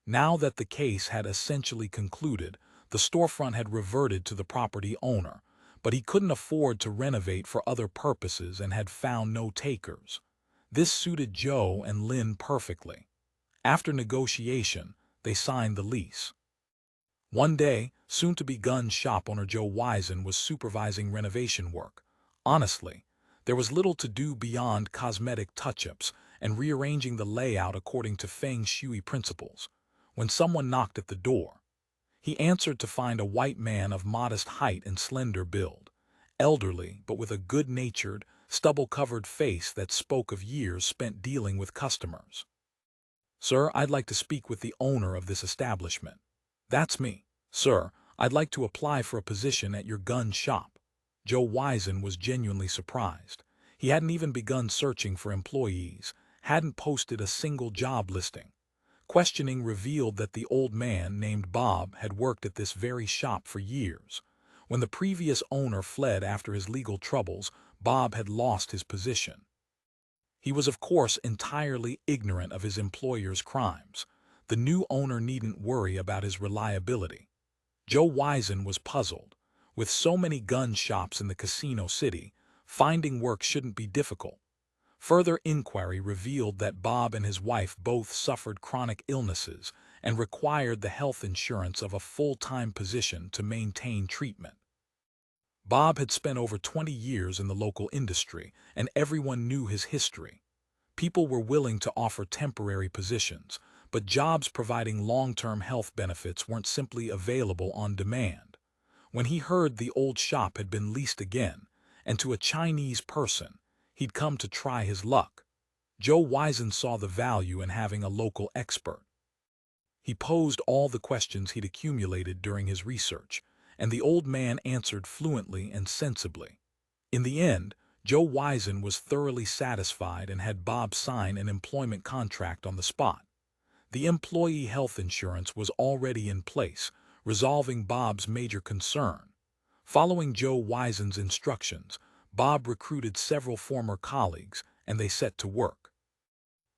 [SPEAKER 1] Now that the case had essentially concluded, the storefront had reverted to the property owner, but he couldn't afford to renovate for other purposes and had found no takers. This suited Joe and Lin perfectly. After negotiation, they signed the lease. One day, soon-to-be gun shop owner Joe Wisen was supervising renovation work. Honestly, there was little to do beyond cosmetic touch-ups and rearranging the layout according to Feng Shui principles, when someone knocked at the door. He answered to find a white man of modest height and slender build, elderly but with a good-natured, stubble-covered face that spoke of years spent dealing with customers. "Sir, I'd like to speak with the owner of this establishment." "That's me. Sir, I'd like to apply for a position at your gun shop." Joe Wisen was genuinely surprised. He hadn't even begun searching for employees, hadn't posted a single job listing. Questioning revealed that the old man named Bob had worked at this very shop for years. When the previous owner fled after his legal troubles, Bob had lost his position. He was of course entirely ignorant of his employer's crimes. The new owner needn't worry about his reliability. Joe Wisen was puzzled. With so many gun shops in the casino city, finding work shouldn't be difficult. Further inquiry revealed that Bob and his wife both suffered chronic illnesses and required the health insurance of a full-time position to maintain treatment. Bob had spent over 20 years in the local industry, and everyone knew his history. People were willing to offer temporary positions, but jobs providing long-term health benefits weren't simply available on demand. When he heard the old shop had been leased again, and to a Chinese person, he'd come to try his luck. Joe Wisen saw the value in having a local expert. He posed all the questions he'd accumulated during his research, and the old man answered fluently and sensibly. In the end, Joe Wisen was thoroughly satisfied and had Bob sign an employment contract on the spot. The employee health insurance was already in place, resolving Bob's major concern. Following Joe Wisen's instructions, Bob recruited several former colleagues, and they set to work.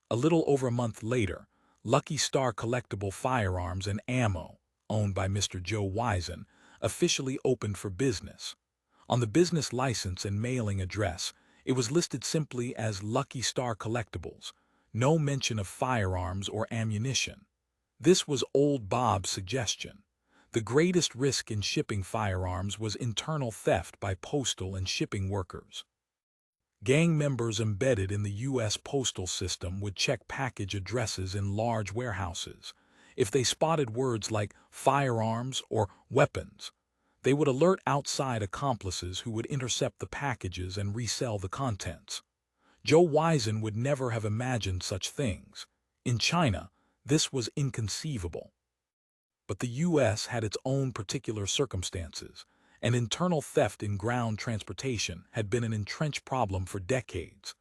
[SPEAKER 1] A little over a month later, Lucky Star Collectible Firearms and Ammo, owned by Mr. Joe Wisen, officially opened for business. On the business license and mailing address, it was listed simply as Lucky Star Collectibles, no mention of firearms or ammunition. This was old Bob's suggestion. The greatest risk in shipping firearms was internal theft by postal and shipping workers. Gang members embedded in the U.S. postal system would check package addresses in large warehouses. If they spotted words like firearms or weapons, they would alert outside accomplices who would intercept the packages and resell the contents. Joe Wisen would never have imagined such things. In China, this was inconceivable. But the U.S. had its own particular circumstances, and internal theft in ground transportation had been an entrenched problem for decades.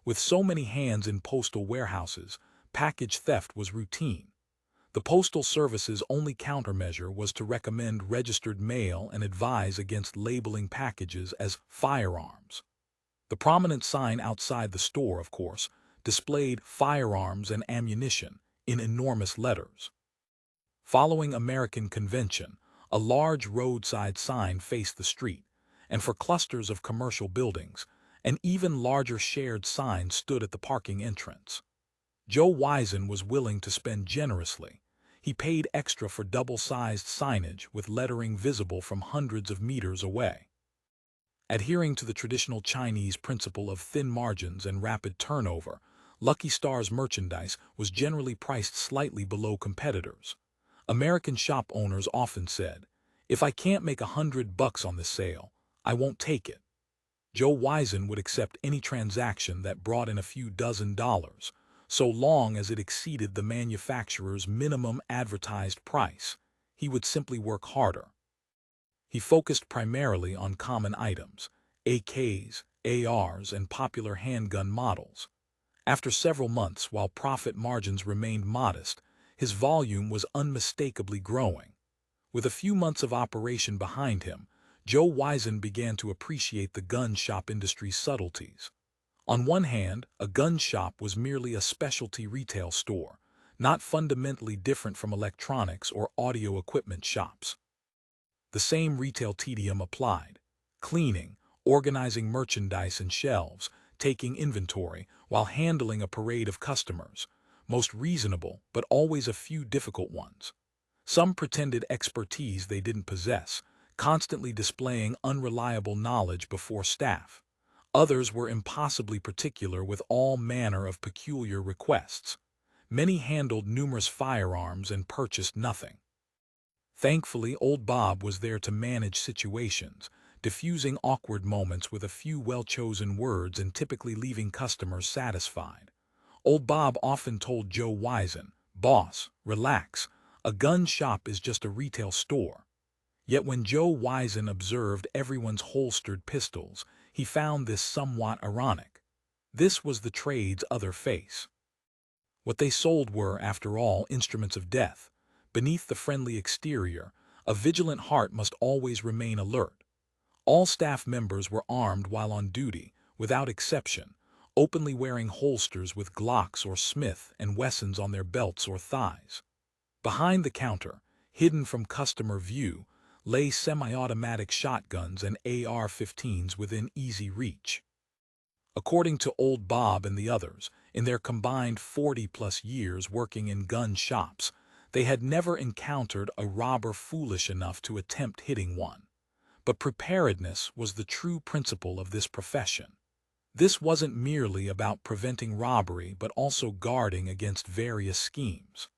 [SPEAKER 1] With so many hands in postal warehouses, package theft was routine. The Postal Service's only countermeasure was to recommend registered mail and advise against labeling packages as firearms. The prominent sign outside the store, of course, displayed "firearms and ammunition" in enormous letters. Following American convention, a large roadside sign faced the street, and for clusters of commercial buildings, an even larger shared sign stood at the parking entrance. Joe Wizen was willing to spend generously. He paid extra for double-sized signage with lettering visible from hundreds of meters away. Adhering to the traditional Chinese principle of thin margins and rapid turnover, Lucky Star's merchandise was generally priced slightly below competitors. American shop owners often said, "If I can't make $100 on this sale, I won't take it." Joe Wizen would accept any transaction that brought in a few $dozen, so long as it exceeded the manufacturer's minimum advertised price. He would simply work harder. He focused primarily on common items, AKs, ARs, and popular handgun models. After several months, while profit margins remained modest, his volume was unmistakably growing. With a few months of operation behind him, Joe Wizen began to appreciate the gun shop industry's subtleties. On one hand, a gun shop was merely a specialty retail store, not fundamentally different from electronics or audio equipment shops. The same retail tedium applied: cleaning, organizing merchandise and shelves, taking inventory, while handling a parade of customers, most reasonable but always a few difficult ones. Some pretended expertise they didn't possess, constantly displaying unreliable knowledge before staff. Others were impossibly particular with all manner of peculiar requests. Many handled numerous firearms and purchased nothing. Thankfully, old Bob was there to manage situations, diffusing awkward moments with a few well-chosen words and typically leaving customers satisfied. Old Bob often told Joe Wizen, "Boss, relax. A gun shop is just a retail store." Yet when Joe Wizen observed everyone's holstered pistols, he found this somewhat ironic. This was the trade's other face. What they sold were, after all, instruments of death. Beneath the friendly exterior, a vigilant heart must always remain alert. All staff members were armed while on duty, without exception, openly wearing holsters with Glocks or Smith & Wessons on their belts or thighs. Behind the counter, hidden from customer view, lay semi-automatic shotguns and AR-15s within easy reach. According to old Bob and the others, in their combined 40-plus years working in gun shops, they had never encountered a robber foolish enough to attempt hitting one. But preparedness was the true principle of this profession. This wasn't merely about preventing robbery but also guarding against various schemes.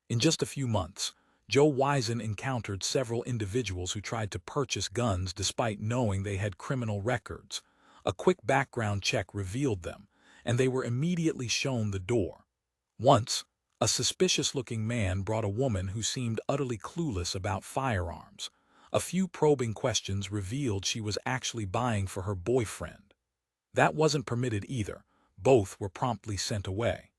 [SPEAKER 1] In just a few months, Joe Wizen encountered several individuals who tried to purchase guns despite knowing they had criminal records. A quick background check revealed them, and they were immediately shown the door. Once, a suspicious-looking man brought a woman who seemed utterly clueless about firearms. A few probing questions revealed she was actually buying for her boyfriend. That wasn't permitted either. Both were promptly sent away.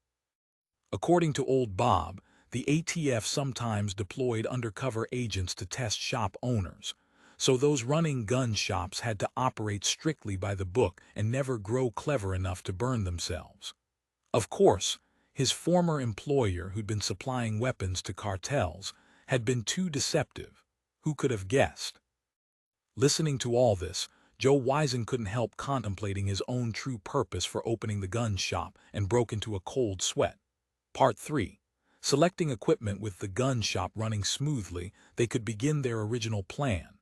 [SPEAKER 1] According to old Bob, the ATF sometimes deployed undercover agents to test shop owners, so those running gun shops had to operate strictly by the book and never grow clever enough to burn themselves. Of course, his former employer, who'd been supplying weapons to cartels, had been too deceptive. Who could have guessed? Listening to all this, Joe Wizen couldn't help contemplating his own true purpose for opening the gun shop and broke into a cold sweat. Part 3. Selecting equipment. With the gun shop running smoothly, they could begin their original plan.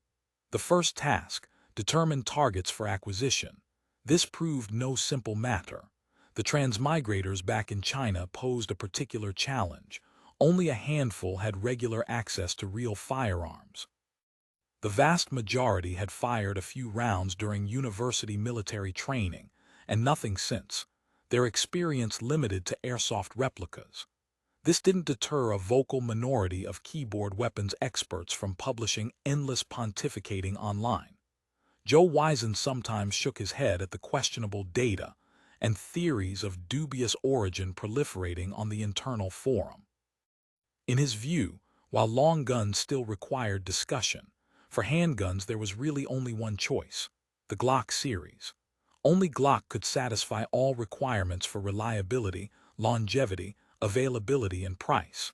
[SPEAKER 1] The first task: determine targets for acquisition. This proved no simple matter. The transmigrators back in China posed a particular challenge. Only a handful had regular access to real firearms. The vast majority had fired a few rounds during university military training, and nothing since, their experience limited to airsoft replicas. This didn't deter a vocal minority of keyboard weapons experts from publishing endless pontificating online. Joe Wizen sometimes shook his head at the questionable data and theories of dubious origin proliferating on the internal forum. In his view, while long guns still required discussion, for handguns there was really only one choice: the Glock series. Only Glock could satisfy all requirements for reliability, longevity, availability, and price.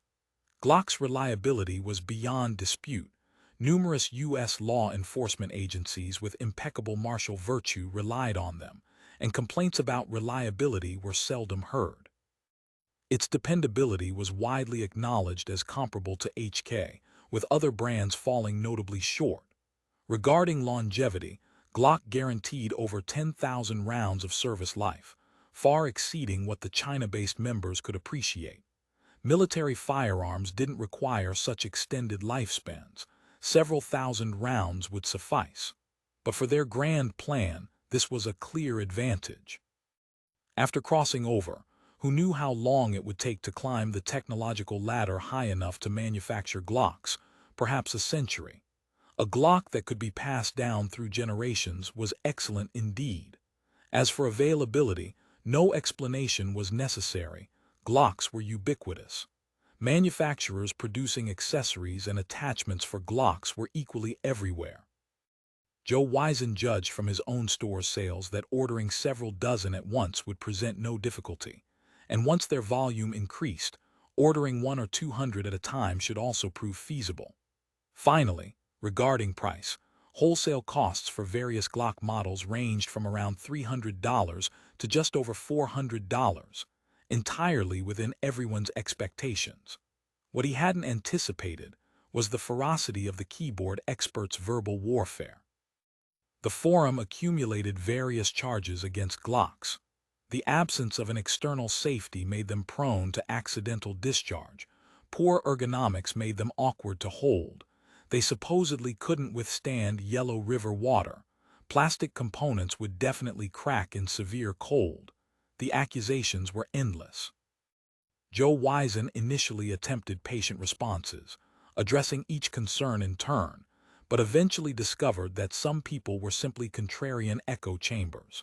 [SPEAKER 1] Glock's reliability was beyond dispute. Numerous U.S. law enforcement agencies with impeccable martial virtue relied on them, and complaints about reliability were seldom heard. Its dependability was widely acknowledged as comparable to HK, with other brands falling notably short. Regarding longevity, Glock guaranteed over 10,000 rounds of service life, far exceeding what the China-based members could appreciate. Military firearms didn't require such extended lifespans. Several thousand rounds would suffice. But for their grand plan, this was a clear advantage. After crossing over, who knew how long it would take to climb the technological ladder high enough to manufacture Glocks, perhaps a century. A Glock that could be passed down through generations was excellent indeed. As for availability, no explanation was necessary. Glocks were ubiquitous. Manufacturers producing accessories and attachments for Glocks were equally everywhere. Joe Wisen judged from his own store's sales that ordering several dozen at once would present no difficulty, and once their volume increased, ordering 100 or 200 at a time should also prove feasible. Finally, regarding price, wholesale costs for various Glock models ranged from around $300 to just over $400, entirely within everyone's expectations. What he hadn't anticipated was the ferocity of the keyboard experts' verbal warfare. The forum accumulated various charges against Glocks. The absence of an external safety made them prone to accidental discharge. Poor ergonomics made them awkward to hold. They supposedly couldn't withstand Yellow River water. Plastic components would definitely crack in severe cold. The accusations were endless. Joe Wisen initially attempted patient responses, addressing each concern in turn, but eventually discovered that some people were simply contrarian echo chambers.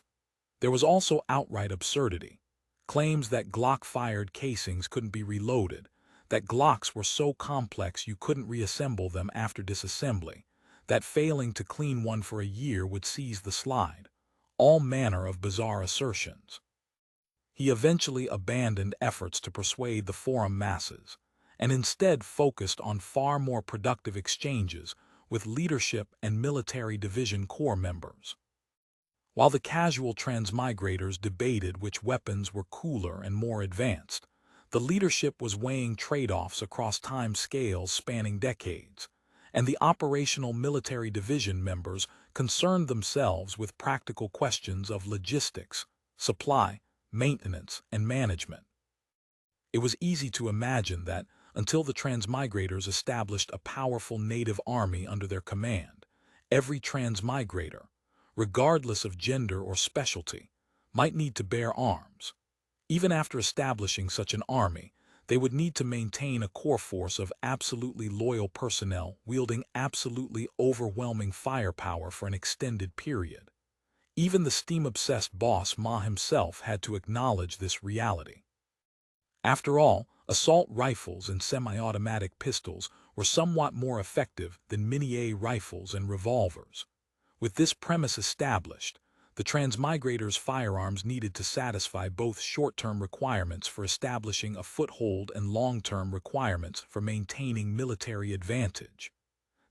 [SPEAKER 1] There was also outright absurdity. Claims that Glock-fired casings couldn't be reloaded, that Glocks were so complex you couldn't reassemble them after disassembly, that failing to clean one for a year would seize the slide. All manner of bizarre assertions. He eventually abandoned efforts to persuade the forum masses, and instead focused on far more productive exchanges with leadership and military division corps members. While the casual transmigrators debated which weapons were cooler and more advanced, the leadership was weighing trade-offs across time scales spanning decades, and the operational military division members concerned themselves with practical questions of logistics, supply, maintenance, and management. It was easy to imagine that, until the transmigrators established a powerful native army under their command, every transmigrator, regardless of gender or specialty, might need to bear arms. Even after establishing such an army, they would need to maintain a core force of absolutely loyal personnel wielding absolutely overwhelming firepower for an extended period. Even the steam-obsessed boss Ma himself had to acknowledge this reality. After all, assault rifles and semi-automatic pistols were somewhat more effective than mini-A rifles and revolvers. With this premise established, the transmigrators' firearms needed to satisfy both short-term requirements for establishing a foothold and long-term requirements for maintaining military advantage.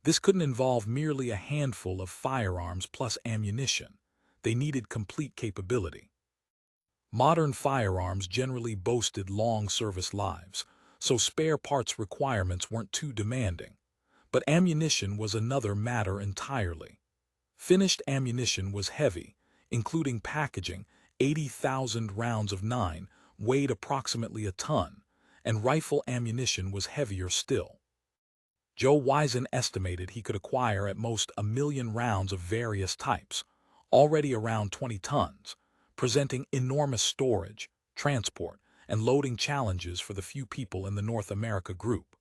[SPEAKER 1] This couldn't involve merely a handful of firearms plus ammunition. They needed complete capability. Modern firearms generally boasted long service lives, so spare parts requirements weren't too demanding. But ammunition was another matter entirely. Finished ammunition was heavy, including packaging. 80,000 rounds of 9 weighed approximately a ton, and rifle ammunition was heavier still. Joe Wisen estimated he could acquire at most 1 million rounds of various types, already around 20 tons, presenting enormous storage, transport, and loading challenges for the few people in the North America group.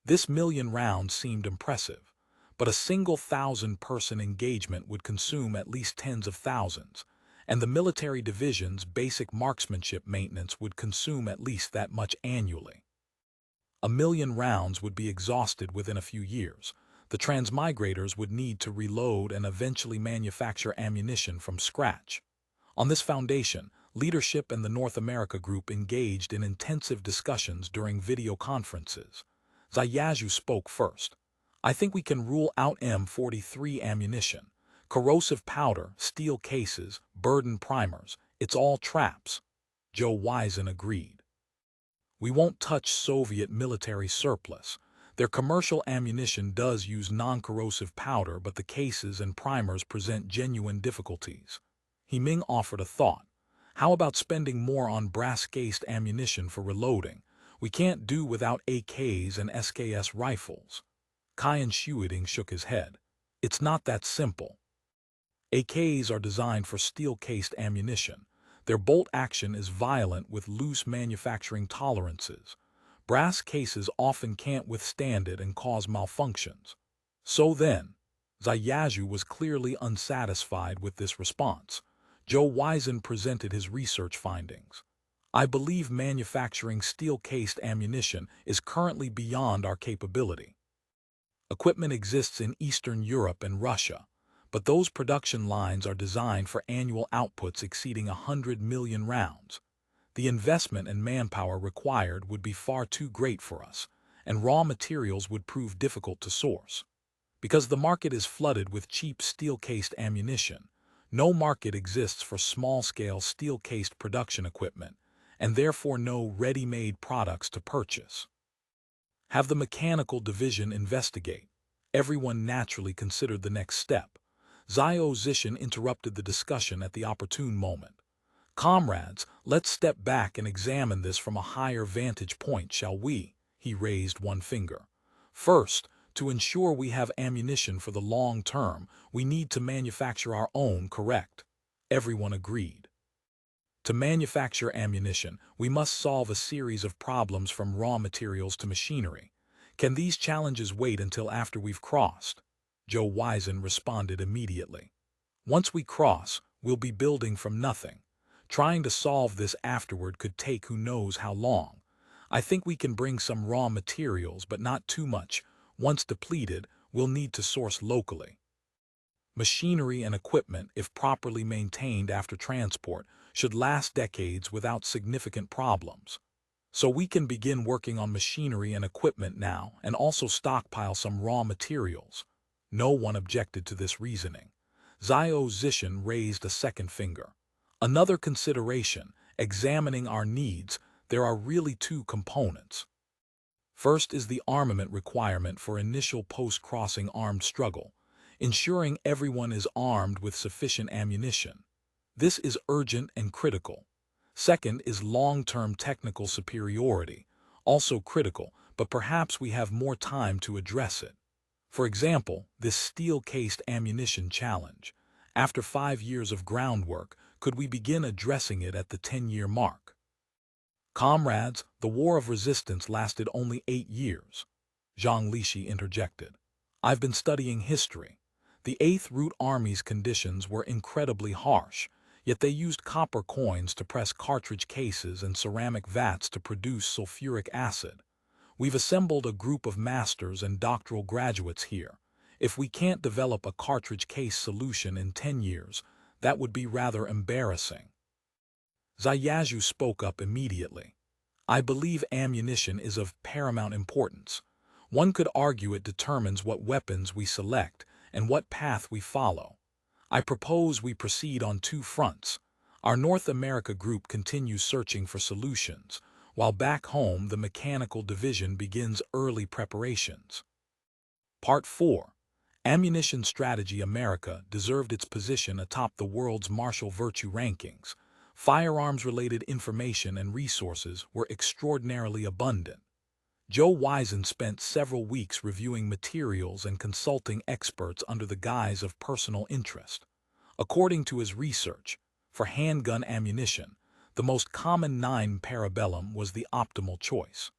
[SPEAKER 1] This 1 million rounds seemed impressive, but a single 1,000-person engagement would consume at least tens of thousands, and the military division's basic marksmanship maintenance would consume at least that much annually. 1 million rounds would be exhausted within a few years. The transmigrators would need to reload and eventually manufacture ammunition from scratch. On this foundation, leadership and the North America group engaged in intensive discussions during video conferences. Zhang spoke first. "I think we can rule out M43 ammunition. Corrosive powder, steel cases, burden primers, it's all traps." Daoism agreed. "We won't touch Soviet military surplus. Their commercial ammunition does use non-corrosive powder, but the cases and primers present genuine difficulties." Ming offered a thought. "How about spending more on brass-cased ammunition for reloading? We can't do without AKs and SKS rifles." Shides shook his head. "It's not that simple. AKs are designed for steel-cased ammunition. Their bolt action is violent with loose manufacturing tolerances. Brass cases often can't withstand it and cause malfunctions." So then, Zhang was clearly unsatisfied with this response. Daoism presented his research findings. "I believe manufacturing steel-cased ammunition is currently beyond our capability. Equipment exists in Eastern Europe and Russia, but those production lines are designed for annual outputs exceeding 100 million rounds. The investment and manpower required would be far too great for us, and raw materials would prove difficult to source. Because the market is flooded with cheap steel-cased ammunition, no market exists for small-scale steel-cased production equipment, and therefore no ready-made products to purchase. Have the mechanical division investigate." Everyone naturally considered the next step. Zhang interrupted the discussion at the opportune moment. "Comrades, let's step back and examine this from a higher vantage point, shall we?" He raised one finger. "First, to ensure we have ammunition for the long term, we need to manufacture our own, correct?" Everyone agreed. "To manufacture ammunition, we must solve a series of problems from raw materials to machinery. Can these challenges wait until after we've crossed?" Daoism responded immediately. "Once we cross, we'll be building from nothing. Trying to solve this afterward could take who knows how long. I think we can bring some raw materials, but not too much. Once depleted, we'll need to source locally. Machinery and equipment, if properly maintained after transport, should last decades without significant problems. So we can begin working on machinery and equipment now and also stockpile some raw materials." No one objected to this reasoning. Zhang raised a second finger. "Another consideration, examining our needs, there are really two components. First is the armament requirement for initial post-crossing armed struggle, ensuring everyone is armed with sufficient ammunition. This is urgent and critical. Second is long-term technical superiority, also critical, but perhaps we have more time to address it. For example, this steel-cased ammunition challenge. After 5 years of groundwork, could we begin addressing it at the 10-year mark?" "Comrades, the War of Resistance lasted only 8 years. Zhang interjected. "I've been studying history. The Eighth Root Army's conditions were incredibly harsh, yet they used copper coins to press cartridge cases and ceramic vats to produce sulfuric acid. We've assembled a group of masters and doctoral graduates here. If we can't develop a cartridge case solution in 10 years, that would be rather embarrassing." Zhang spoke up immediately. "I believe ammunition is of paramount importance. One could argue it determines what weapons we select and what path we follow. I propose we proceed on 2 fronts. Our North America group continues searching for solutions, while back home the mechanical division begins early preparations." Part 4. Ammunition Strategy. America deserved its position atop the world's martial virtue rankings. Firearms-related information and resources were extraordinarily abundant. Daoism spent several weeks reviewing materials and consulting experts under the guise of personal interest. According to his research, for handgun ammunition, the most common 9 parabellum was the optimal choice.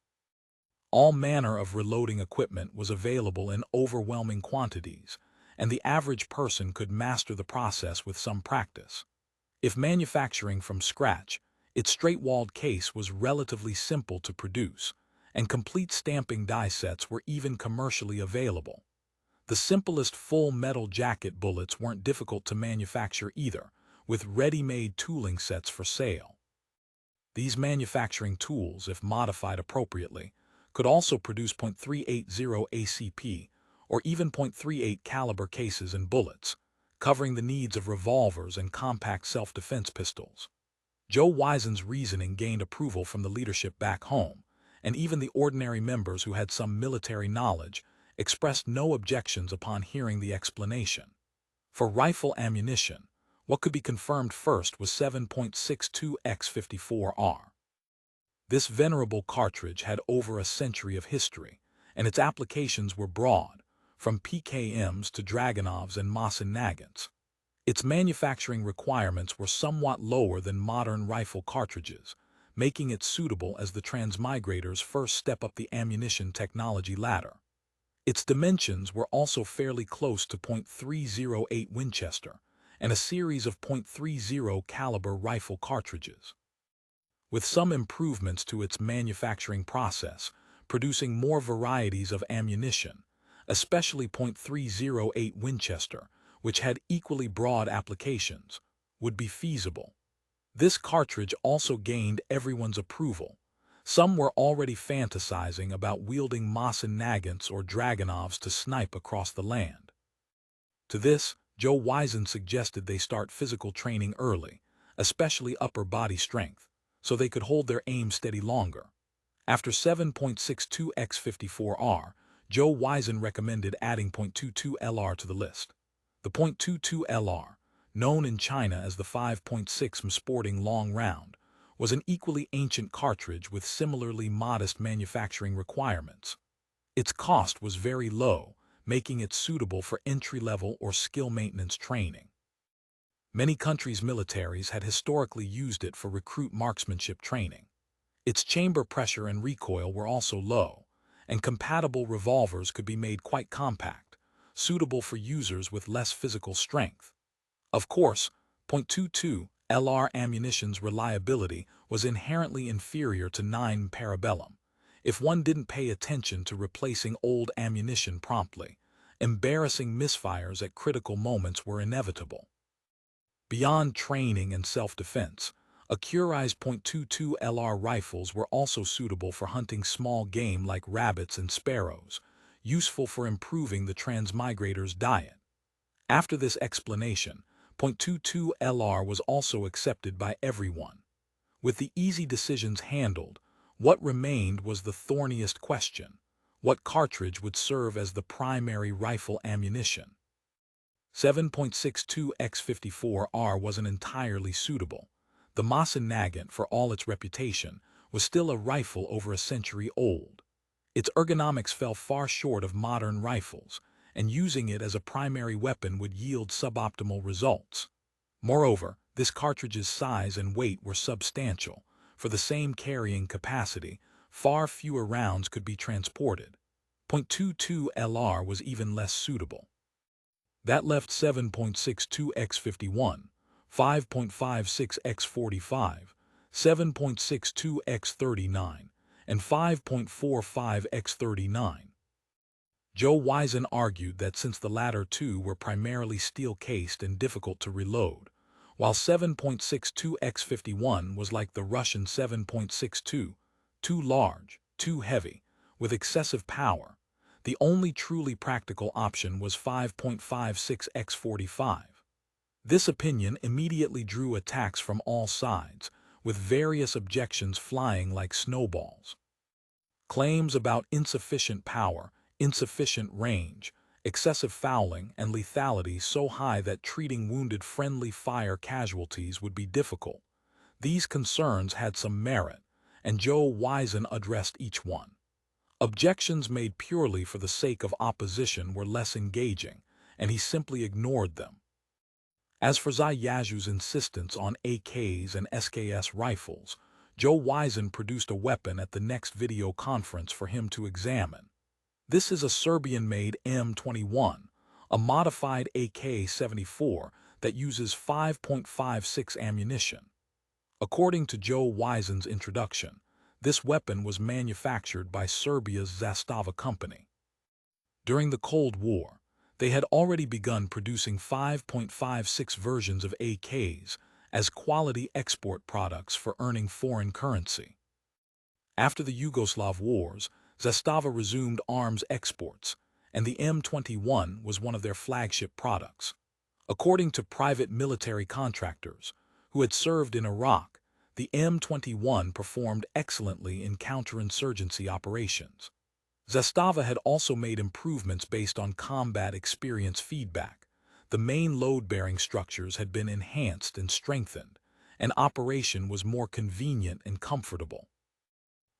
[SPEAKER 1] All manner of reloading equipment was available in overwhelming quantities, and the average person could master the process with some practice. If manufacturing from scratch, its straight-walled case was relatively simple to produce, and complete stamping die sets were even commercially available. The simplest full metal jacket bullets weren't difficult to manufacture either, with ready-made tooling sets for sale. These manufacturing tools, if modified appropriately, could also produce .380 ACP or even .38 caliber cases and bullets, covering the needs of revolvers and compact self-defense pistols. Zhou Weizen's reasoning gained approval from the leadership back home, and even the ordinary members who had some military knowledge expressed no objections upon hearing the explanation. For rifle ammunition, what could be confirmed first was 7.62x54R. This venerable cartridge had over a century of history, and its applications were broad, from PKMs to Dragunovs and Mosin Nagants. Its manufacturing requirements were somewhat lower than modern rifle cartridges, making it suitable as the transmigrator's first step up the ammunition technology ladder. Its dimensions were also fairly close to .308 Winchester and a series of .30 caliber rifle cartridges. With some improvements to its manufacturing process, producing more varieties of ammunition, especially .308 Winchester, which had equally broad applications, would be feasible. This cartridge also gained everyone's approval. Some were already fantasizing about wielding Mosin Nagants or Dragunovs to snipe across the land. To this, Zhou Weizen suggested they start physical training early, especially upper body strength, so they could hold their aim steady longer. After 7.62x54R, Zhou Weizen recommended adding .22LR to the list. The .22LR, known in China as the 5.6mm sporting long round, was an equally ancient cartridge with similarly modest manufacturing requirements. Its cost was very low, making it suitable for entry-level or skill maintenance training. Many countries' militaries had historically used it for recruit marksmanship training. Its chamber pressure and recoil were also low, and compatible revolvers could be made quite compact, suitable for users with less physical strength. Of course, .22 LR ammunition's reliability was inherently inferior to 9 Parabellum. If one didn't pay attention to replacing old ammunition promptly, embarrassing misfires at critical moments were inevitable. Beyond training and self-defense, Accuri's .22 LR rifles were also suitable for hunting small game like rabbits and sparrows, useful for improving the transmigrator's diet. After this explanation, .22 LR was also accepted by everyone. With the easy decisions handled, what remained was the thorniest question: what cartridge would serve as the primary rifle ammunition? 7.62x54R wasn't entirely suitable. The Mosin Nagant, for all its reputation, was still a rifle over a century old. Its ergonomics fell far short of modern rifles, and using it as a primary weapon would yield suboptimal results. Moreover, this cartridge's size and weight were substantial. For the same carrying capacity, far fewer rounds could be transported. .22 LR was even less suitable. That left 7.62x51, 5.56x45, 7.62x39, and 5.45x39. Zhou Weizen argued that since the latter two were primarily steel-cased and difficult to reload, while 7.62x51 was like the Russian 7.62, too large, too heavy, with excessive power, the only truly practical option was 5.56x45. This opinion immediately drew attacks from all sides, with various objections flying like snowballs. Claims about insufficient power, insufficient range, excessive fouling, and lethality so high that treating wounded friendly fire casualties would be difficult. These concerns had some merit, and Zhou Weizen addressed each one. Objections made purely for the sake of opposition were less engaging, and he simply ignored them. As for Zai Yazhu's insistence on AKs and SKS rifles, Zhou Weizen produced a weapon at the next video conference for him to examine. This is a Serbian-made M21, a modified AK-74 that uses 5.56 ammunition. According to Zhou Weizen's introduction, this weapon was manufactured by Serbia's Zastava company. During the Cold War, they had already begun producing 5.56 versions of AKs as quality export products for earning foreign currency. After the Yugoslav wars, Zastava resumed arms exports, and the M21 was one of their flagship products. According to private military contractors who had served in Iraq, the M21 performed excellently in counterinsurgency operations. Zastava had also made improvements based on combat experience feedback. The main load-bearing structures had been enhanced and strengthened, and operation was more convenient and comfortable.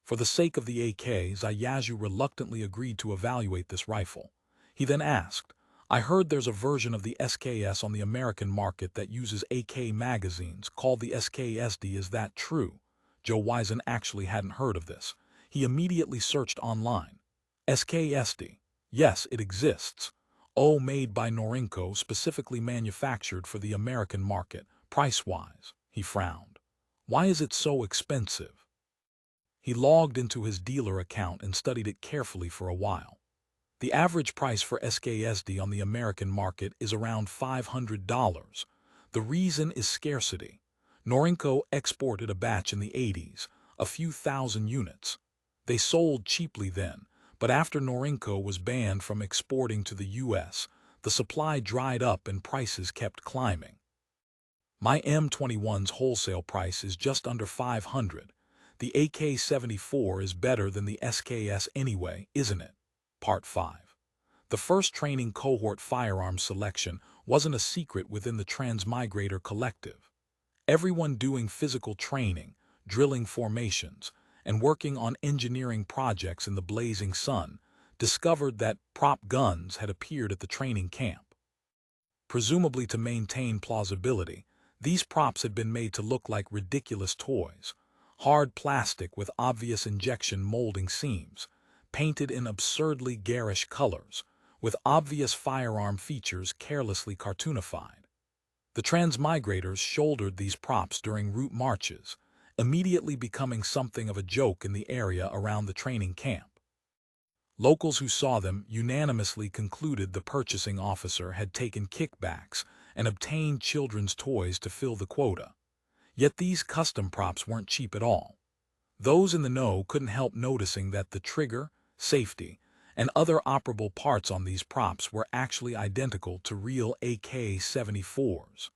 [SPEAKER 1] For the sake of the AK, Zayazu reluctantly agreed to evaluate this rifle. He then asked, "I heard there's a version of the SKS on the American market that uses AK magazines called the SKSD. Is that true?" Joe Wisen actually hadn't heard of this. He immediately searched online. SKSD. Yes, it exists. Oh, made by Norinco, specifically manufactured for the American market. Price-wise, he frowned. Why is it so expensive? He logged into his dealer account and studied it carefully for a while. The average price for SKSD on the American market is around $500. The reason is scarcity. Norinco exported a batch in the 80s, a few thousand units. They sold cheaply then, but after Norinco was banned from exporting to the U.S., the supply dried up and prices kept climbing. My M21's wholesale price is just under $500. The AK-74 is better than the SKS anyway, isn't it? Part 5. The first training cohort firearms selection wasn't a secret within the Transmigrator Collective. Everyone doing physical training, drilling formations, and working on engineering projects in the blazing sun discovered that prop guns had appeared at the training camp. Presumably to maintain plausibility, these props had been made to look like ridiculous toys. Hard plastic with obvious injection molding seams, painted in absurdly garish colors, with obvious firearm features carelessly cartoonified. The Transmigrators shouldered these props during route marches, immediately becoming something of a joke in the area around the training camp. Locals who saw them unanimously concluded the purchasing officer had taken kickbacks and obtained children's toys to fill the quota. Yet these custom props weren't cheap at all. Those in the know couldn't help noticing that the trigger, safety, and other operable parts on these props were actually identical to real AK-74s.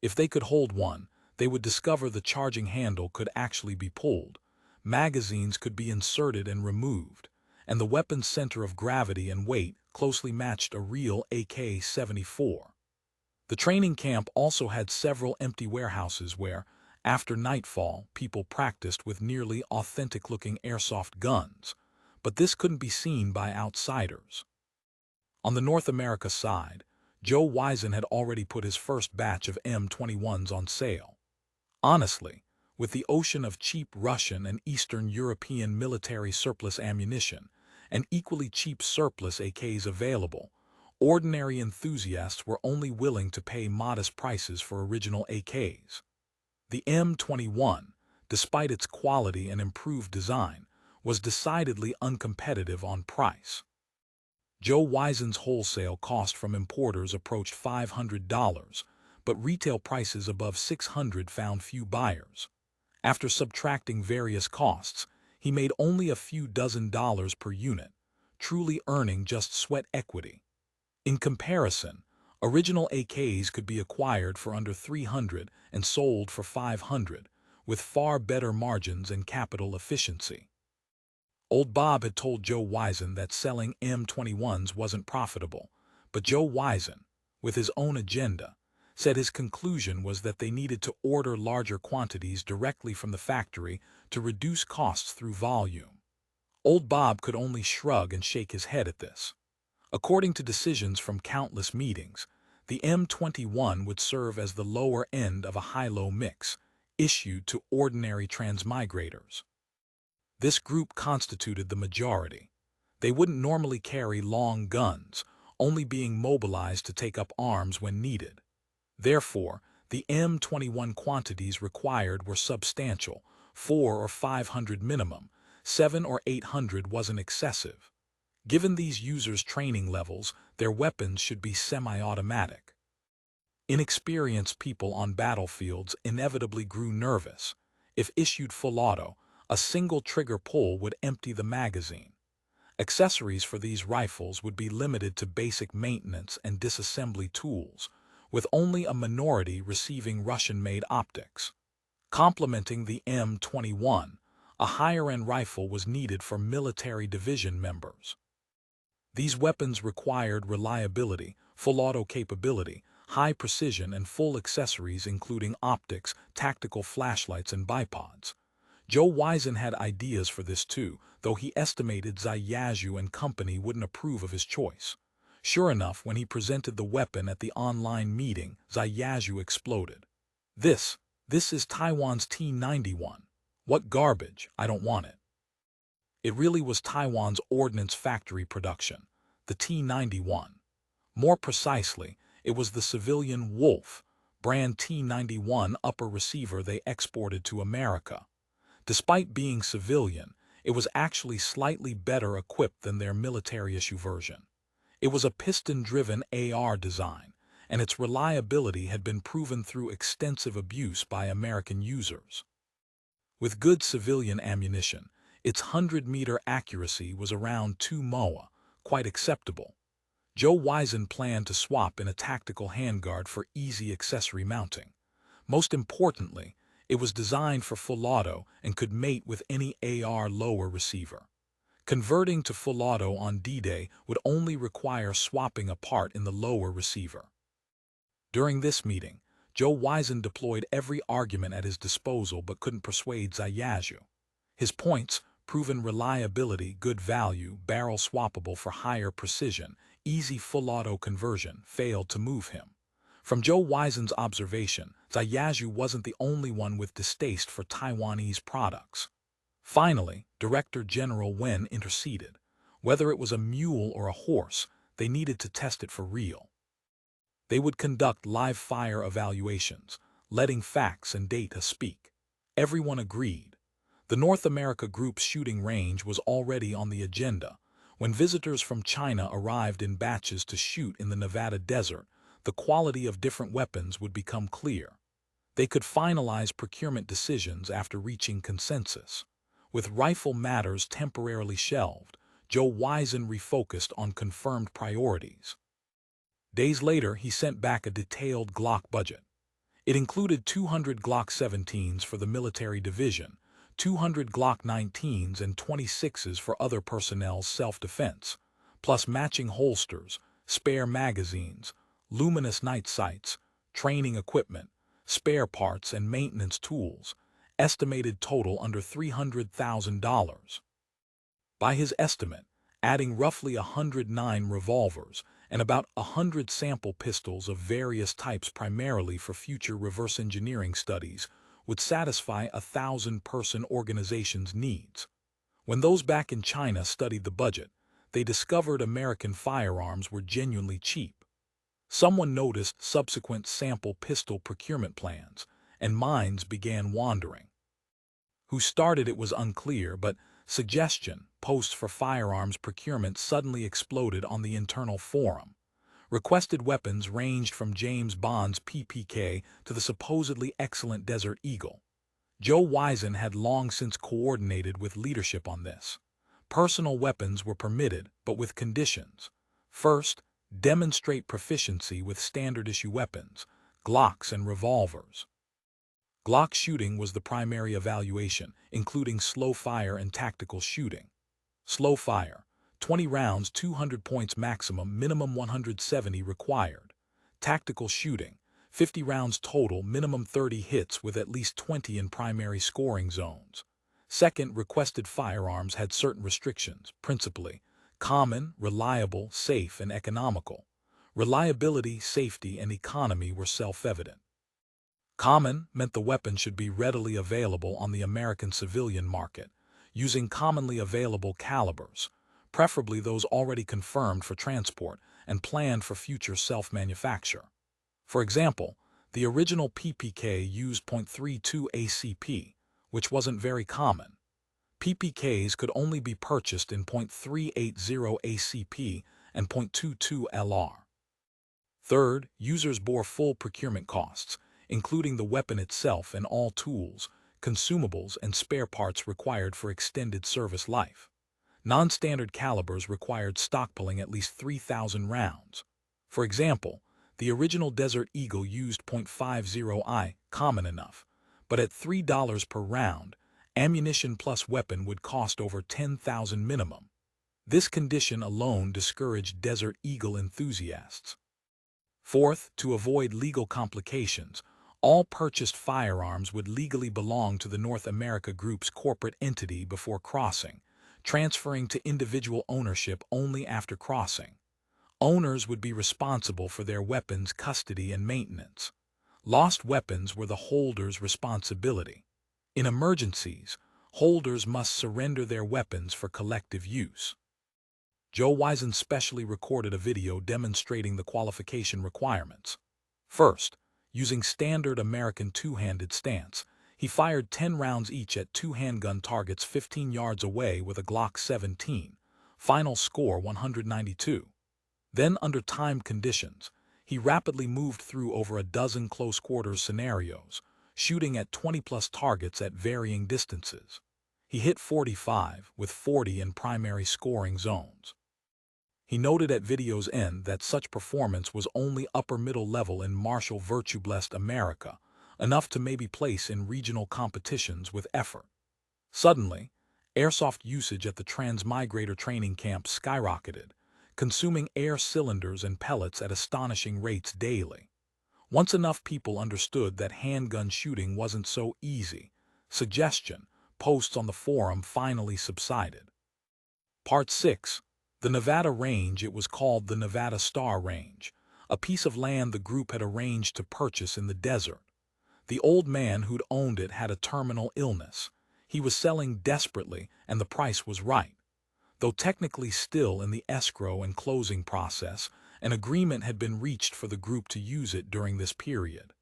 [SPEAKER 1] If they could hold one, they would discover the charging handle could actually be pulled, magazines could be inserted and removed, and the weapon's center of gravity and weight closely matched a real AK-74. The training camp also had several empty warehouses where, after nightfall, people practiced with nearly authentic-looking airsoft guns, but this couldn't be seen by outsiders. On the North America side, Joe Wisen had already put his first batch of M21s on sale. Honestly, with the ocean of cheap Russian and Eastern European military surplus ammunition and equally cheap surplus AKs available, ordinary enthusiasts were only willing to pay modest prices for original AKs. The M21, despite its quality and improved design, was decidedly uncompetitive on price. Joe Wisen's wholesale cost from importers approached $500, but retail prices above $600 found few buyers. After subtracting various costs, he made only a few dozen dollars per unit, truly earning just sweat equity. In comparison, original AKs could be acquired for under $300 and sold for $500, with far better margins and capital efficiency. Old Bob had told Joe Wisen that selling M21s wasn't profitable, but Joe Wisen, with his own agenda, said his conclusion was that they needed to order larger quantities directly from the factory to reduce costs through volume. Old Bob could only shrug and shake his head at this. According to decisions from countless meetings, the M21 would serve as the lower end of a high-low mix, issued to ordinary transmigrators. This group constituted the majority. They wouldn't normally carry long guns, only being mobilized to take up arms when needed. Therefore, the M21 quantities required were substantial, 400 or 500 minimum, 700 or 800 wasn't excessive. Given these users' training levels, their weapons should be semi-automatic. Inexperienced people on battlefields inevitably grew nervous. If issued full auto, a single trigger pull would empty the magazine. Accessories for these rifles would be limited to basic maintenance and disassembly tools, with only a minority receiving Russian-made optics. Complementing the M21, a higher-end rifle was needed for military division members. These weapons required reliability, full auto capability, high precision, and full accessories including optics, tactical flashlights, and bipods. Zhou Weizhen had ideas for this too, though he estimated Ziyazhu and company wouldn't approve of his choice. Sure enough, when he presented the weapon at the online meeting, Ziyazhu exploded. This is Taiwan's T-91. What garbage, I don't want it. It really was Taiwan's ordnance factory production, the T-91. More precisely, it was the civilian Wolf brand T-91 upper receiver they exported to America. Despite being civilian, it was actually slightly better equipped than their military-issue version. It was a piston-driven AR design, and its reliability had been proven through extensive abuse by American users. With good civilian ammunition, its 100-meter accuracy was around 2 MOA, quite acceptable. Zhou Weizhen planned to swap in a tactical handguard for easy accessory mounting. Most importantly, it was designed for full auto and could mate with any AR lower receiver. Converting to full auto on D-Day would only require swapping a part in the lower receiver. During this meeting, Zhou Weizhen deployed every argument at his disposal but couldn't persuade Ziyazhu. His points, proven reliability, good value, barrel swappable for higher precision, easy full auto conversion, failed to move him. From Zhou Weizhen's observation, Ziyazhu wasn't the only one with distaste for Taiwanese products. Finally, Director General Wen interceded. Whether it was a mule or a horse, they needed to test it for real. They would conduct live fire evaluations, letting facts and data speak. Everyone agreed. The North America group's shooting range was already on the agenda. When visitors from China arrived in batches to shoot in the Nevada desert, the quality of different weapons would become clear. They could finalize procurement decisions after reaching consensus. With rifle matters temporarily shelved, Zhou Weizhen refocused on confirmed priorities. Days later, he sent back a detailed Glock budget. It included 200 Glock 17s for the military division, 200 Glock 19s and 26s for other personnel's self-defense, plus matching holsters, spare magazines, luminous night sights, training equipment, spare parts and maintenance tools, estimated total under $300,000. By his estimate, adding roughly 109 revolvers and about 100 sample pistols of various types primarily for future reverse engineering studies would satisfy a 1,000-person organization's needs. When those back in China studied the budget, they discovered American firearms were genuinely cheap. Someone noticed subsequent sample pistol procurement plans, and minds began wandering. Who started it was unclear, but suggestion posts for firearms procurement suddenly exploded on the internal forum. Requested weapons ranged from James Bond's PPK to the supposedly excellent Desert Eagle. Zhou Weizhen had long since coordinated with leadership on this. Personal weapons were permitted, but with conditions. First, demonstrate proficiency with standard-issue weapons, Glocks and revolvers. Glock shooting was the primary evaluation, including slow fire and tactical shooting. Slow fire, 20 rounds, 200 points maximum, minimum 170 required. Tactical shooting, 50 rounds total, minimum 30 hits with at least 20 in primary scoring zones. Second, requested firearms had certain restrictions, principally common, reliable, safe, and economical. Reliability, safety, and economy were self-evident. Common meant the weapon should be readily available on the American civilian market, using commonly available calibers, preferably those already confirmed for transport and planned for future self-manufacture. For example, the original PPK used .32 ACP, which wasn't very common. PPKs could only be purchased in .380 ACP and .22 LR. Third, users bore full procurement costs, including the weapon itself and all tools, consumables, and spare parts required for extended service life. Non-standard calibers required stockpiling at least 3,000 rounds. For example, the original Desert Eagle used .50I, common enough, but at $3 per round, ammunition plus weapon would cost over 10,000 minimum. This condition alone discouraged Desert Eagle enthusiasts. Fourth, to avoid legal complications, all purchased firearms would legally belong to the North America Group's corporate entity before crossing, transferring to individual ownership only after crossing. Owners would be responsible for their weapons' custody and maintenance. Lost weapons were the holder's responsibility. In emergencies, holders must surrender their weapons for collective use. Joe Wizen specially recorded a video demonstrating the qualification requirements. First, using standard American two-handed stance, he fired 10 rounds each at two handgun targets 15 yards away with a Glock 17, final score 192. Then, under timed conditions, he rapidly moved through over a dozen close-quarters scenarios, shooting at 20-plus targets at varying distances. He hit 45, with 40 in primary scoring zones. He noted at video's end that such performance was only upper-middle level in martial virtue-blessed America, enough to maybe place in regional competitions with effort. Suddenly, airsoft usage at the Transmigrator training camp skyrocketed, consuming air cylinders and pellets at astonishing rates daily. Once enough people understood that handgun shooting wasn't so easy, suggestion, posts on the forum finally subsided. Part 6. The Nevada Range. It was called the Nevada Star Range, a piece of land the group had arranged to purchase in the desert. The old man who'd owned it had a terminal illness. He was selling desperately, and the price was right. Though technically still in the escrow and closing process, an agreement had been reached for the group to use it during this period.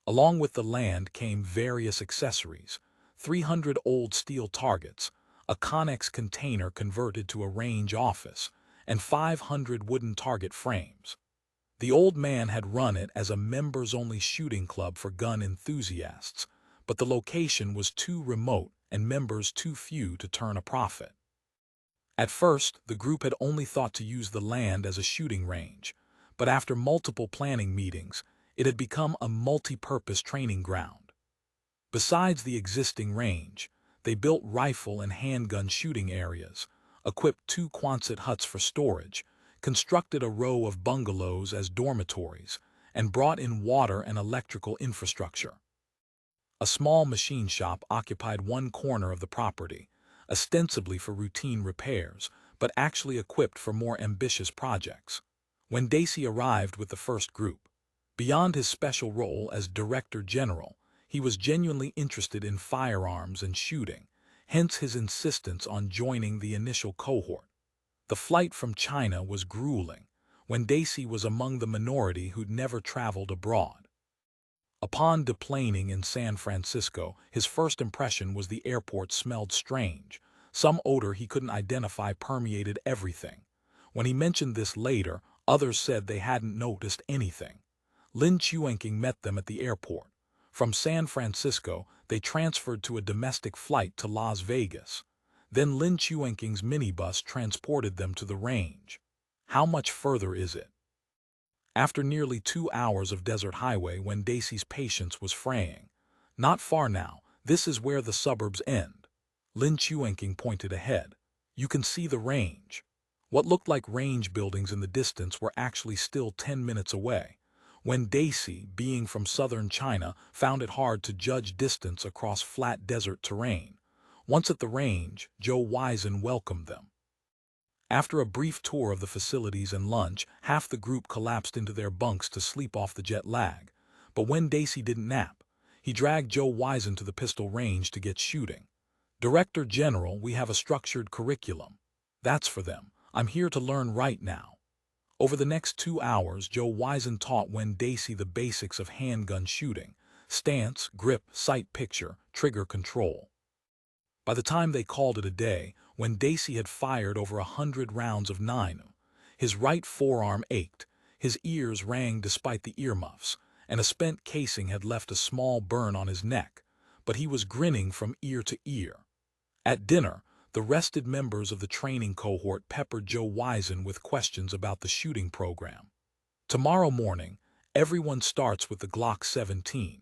[SPEAKER 1] Along with the land came various accessories: 300 old steel targets, a Connex container converted to a range office, and 500 wooden target frames. The old man had run it as a members-only shooting club for gun enthusiasts, but the location was too remote and members too few to turn a profit. At first, the group had only thought to use the land as a shooting range, but after multiple planning meetings, it had become a multi-purpose training ground. Besides the existing range, they built rifle and handgun shooting areas, equipped 2 Quonset huts for storage, constructed a row of bungalows as dormitories, and brought in water and electrical infrastructure. A small machine shop occupied one corner of the property, ostensibly for routine repairs, but actually equipped for more ambitious projects. When Daisy arrived with the first group, beyond his special role as Director General, he was genuinely interested in firearms and shooting, hence his insistence on joining the initial cohort. The flight from China was grueling, when Daisy was among the minority who'd never traveled abroad. Upon deplaning in San Francisco, his first impression was the airport smelled strange. Some odor he couldn't identify permeated everything. When he mentioned this later, others said they hadn't noticed anything. Lin Chuanqing met them at the airport. From San Francisco, they transferred to a domestic flight to Las Vegas. Then Lin Chuanqing's minibus transported them to the range. How much further is it? After nearly 2 hours of desert highway when Daisy's patience was fraying. Not far now, this is where the suburbs end. Lin Chuanqing pointed ahead. You can see the range. What looked like range buildings in the distance were actually still 10 minutes away. When Daisy, being from southern China, found it hard to judge distance across flat desert terrain. Once at the range, Joe Wizen welcomed them. After a brief tour of the facilities and lunch, half the group collapsed into their bunks to sleep off the jet lag. But when Daisy didn't nap, he dragged Joe Wizen to the pistol range to get shooting. Director General, we have a structured curriculum. That's for them. I'm here to learn right now. Over the next 2 hours, Joe Wizen taught Wen Daisy the basics of handgun shooting: stance, grip, sight picture, trigger control. By the time they called it a day, when Daisy had fired over 100 rounds of 9, his right forearm ached, his ears rang despite the earmuffs, and a spent casing had left a small burn on his neck, but he was grinning from ear to ear. At dinner, the rested members of the training cohort peppered Joe Wizen with questions about the shooting program. Tomorrow morning, everyone starts with the Glock 17.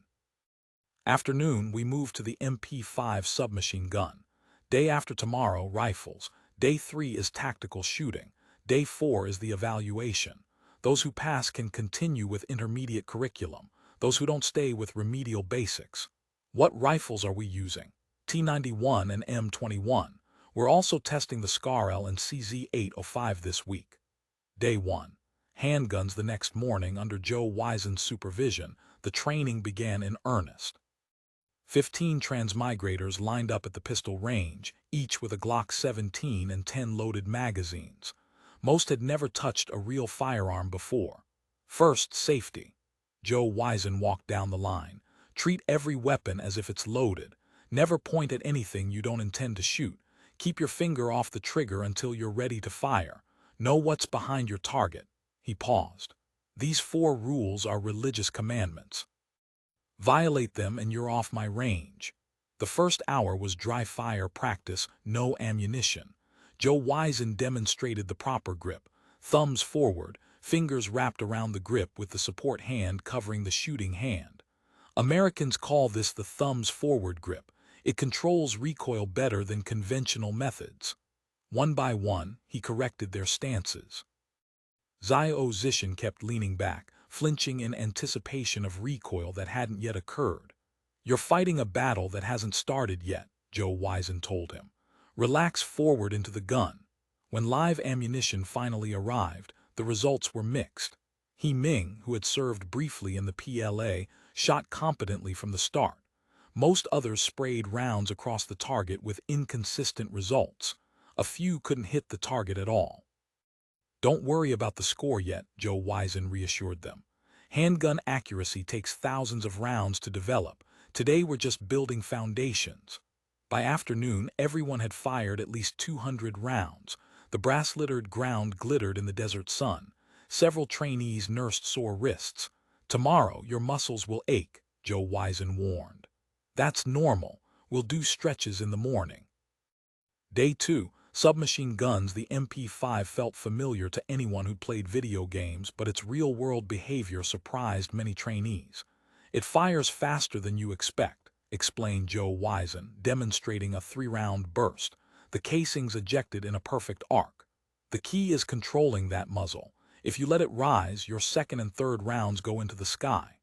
[SPEAKER 1] Afternoon, we move to the MP5 submachine gun. Day after tomorrow, rifles. Day 3 is tactical shooting. Day 4 is the evaluation. Those who pass can continue with intermediate curriculum. Those who don't stay with remedial basics. What rifles are we using? T91 and M21. We're also testing the SCAR-L and CZ805 this week. Day 1. Handguns. The next morning, under Joe Wizen's supervision, the training began in earnest. 15 transmigrators lined up at the pistol range, each with a Glock 17 and 10 loaded magazines. Most had never touched a real firearm before. First, safety. Joe Wizen walked down the line. Treat every weapon as if it's loaded. Never point at anything you don't intend to shoot. Keep your finger off the trigger until you're ready to fire. Know what's behind your target. He paused. These 4 rules are religious commandments. Violate them and you're off my range. The first hour was dry fire practice, no ammunition. Joe Wizen demonstrated the proper grip. Thumbs forward, fingers wrapped around the grip with the support hand covering the shooting hand. Americans call this the thumbs forward grip. It controls recoil better than conventional methods. One by one, he corrected their stances. Daoism kept leaning back, flinching in anticipation of recoil that hadn't yet occurred. You're fighting a battle that hasn't started yet, Joe Wizen told him. Relax forward into the gun. When live ammunition finally arrived, the results were mixed. Ming, who had served briefly in the PLA, shot competently from the start. Most others sprayed rounds across the target with inconsistent results. A few couldn't hit the target at all. Don't worry about the score yet, Joe Wizen reassured them. Handgun accuracy takes thousands of rounds to develop. Today we're just building foundations. By afternoon, everyone had fired at least 200 rounds. The brass-littered ground glittered in the desert sun. Several trainees nursed sore wrists. Tomorrow, your muscles will ache, Joe Wizen warned. That's normal. We'll do stretches in the morning. Day 2. Submachine guns. The MP5 felt familiar to anyone who'd played video games, but its real-world behavior surprised many trainees. It fires faster than you expect, explained Joe Wizen, demonstrating a 3-round burst. The casings ejected in a perfect arc. The key is controlling that muzzle. If you let it rise, your second and third rounds go into the sky.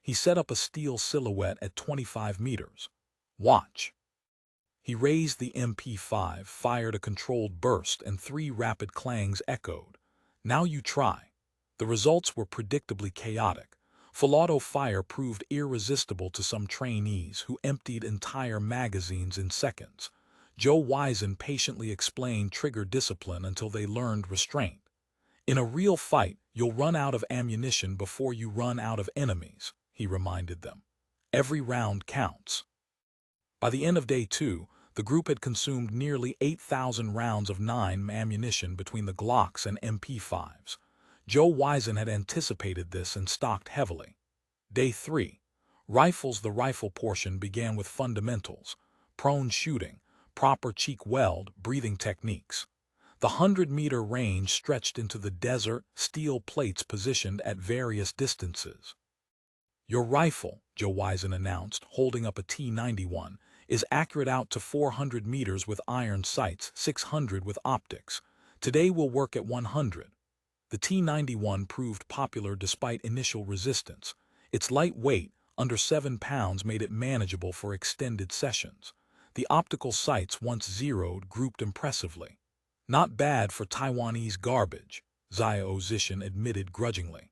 [SPEAKER 1] He set up a steel silhouette at 25 meters. Watch. He raised the MP5, fired a controlled burst, and 3 rapid clangs echoed. Now you try. The results were predictably chaotic. Full auto fire proved irresistible to some trainees who emptied entire magazines in seconds. Joe Wizen patiently explained trigger discipline until they learned restraint. In a real fight, you'll run out of ammunition before you run out of enemies, he reminded them. Every round counts. By the end of Day 2, the group had consumed nearly 8,000 rounds of 9 ammunition between the Glocks and MP5s. Joe Wizen had anticipated this and stocked heavily. Day 3. Rifles. The rifle portion began with fundamentals, prone shooting, proper cheek weld, breathing techniques. The 100-meter range stretched into the desert, steel plates positioned at various distances. Your rifle, Joe Wizen announced, holding up a T91, is accurate out to 400 meters with iron sights, 600 with optics. Today we'll work at 100. The T91 proved popular despite initial resistance. Its light weight, under 7 pounds, made it manageable for extended sessions. The optical sights, once zeroed, grouped impressively. Not bad for Taiwanese garbage, Daoism admitted grudgingly.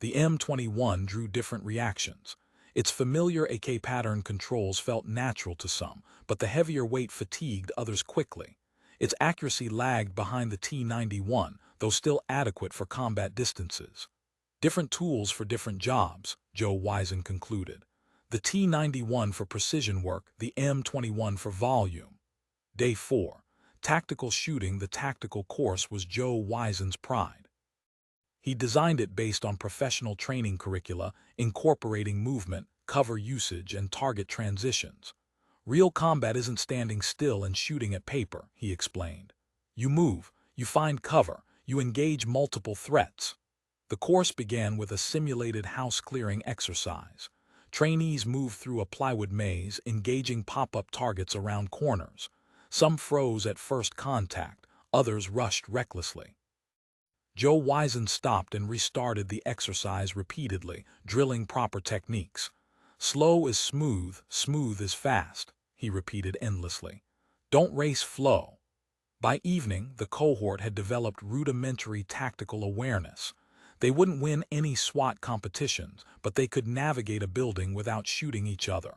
[SPEAKER 1] The M21 drew different reactions. Its familiar AK pattern controls felt natural to some, but the heavier weight fatigued others quickly. Its accuracy lagged behind the T91, though still adequate for combat distances. Different tools for different jobs, Joe Wizen concluded. The T-91 for precision work, the M-21 for volume. Day 4. Tactical shooting. The tactical course was Zhou Weizen's pride. He designed it based on professional training curricula, incorporating movement, cover usage, and target transitions. Real combat isn't standing still and shooting at paper, he explained. You move, you find cover, you engage multiple threats. The course began with a simulated house-clearing exercise. Trainees moved through a plywood maze, engaging pop-up targets around corners. Some froze at first contact, others rushed recklessly. Zhou Weizen stopped and restarted the exercise repeatedly, drilling proper techniques. Slow is smooth, smooth is fast, he repeated endlessly. Don't race flow. By evening, the cohort had developed rudimentary tactical awareness. They wouldn't win any SWAT competitions, but they could navigate a building without shooting each other.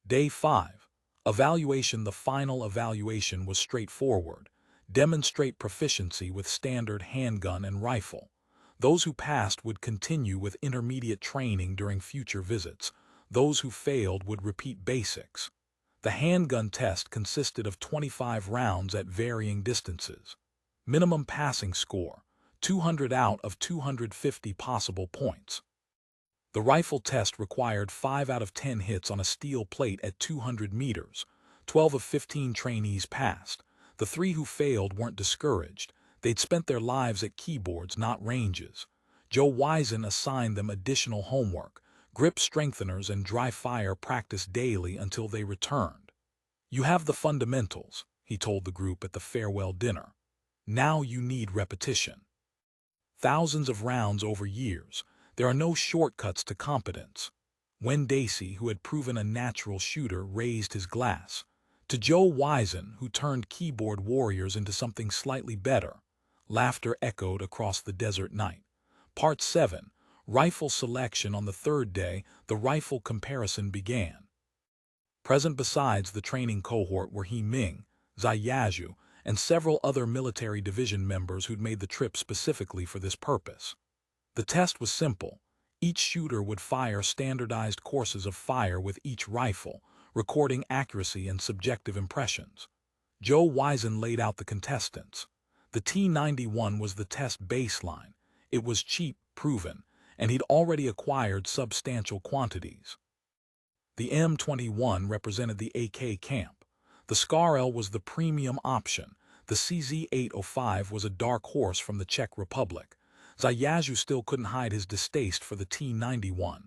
[SPEAKER 1] Day 5. Evaluation. The final evaluation was straightforward. Demonstrate proficiency with standard handgun and rifle. Those who passed would continue with intermediate training during future visits. Those who failed would repeat basics. The handgun test consisted of 25 rounds at varying distances. Minimum passing score, 200 out of 250 possible points. The rifle test required 5 out of 10 hits on a steel plate at 200 meters. 12 of 15 trainees passed. The 3 who failed weren't discouraged. They'd spent their lives at keyboards, not ranges. Zhou Weizen assigned them additional homework, grip strengtheners and dry fire practice daily until they returned. You have the fundamentals, he told the group at the farewell dinner. Now you need repetition. Thousands of rounds over years. There are no shortcuts to competence. Wen Daisy, who had proven a natural shooter, raised his glass. To Zhou Weizen, who turned keyboard warriors into something slightly better. Laughter echoed across the desert night. Part 7. Rifle selection. On the third day, the rifle comparison began. Present besides the training cohort were Ming, Zhang, and several other military division members who'd made the trip specifically for this purpose. The test was simple. Each shooter would fire standardized courses of fire with each rifle, recording accuracy and subjective impressions. Zhou Weizen laid out the contestants. The T-91 was the test baseline. It was cheap, proven, and he'd already acquired substantial quantities. The M-21 represented the AK camp. The SCAR-L was the premium option. The CZ-805 was a dark horse from the Czech Republic. Zhang still couldn't hide his distaste for the T-91.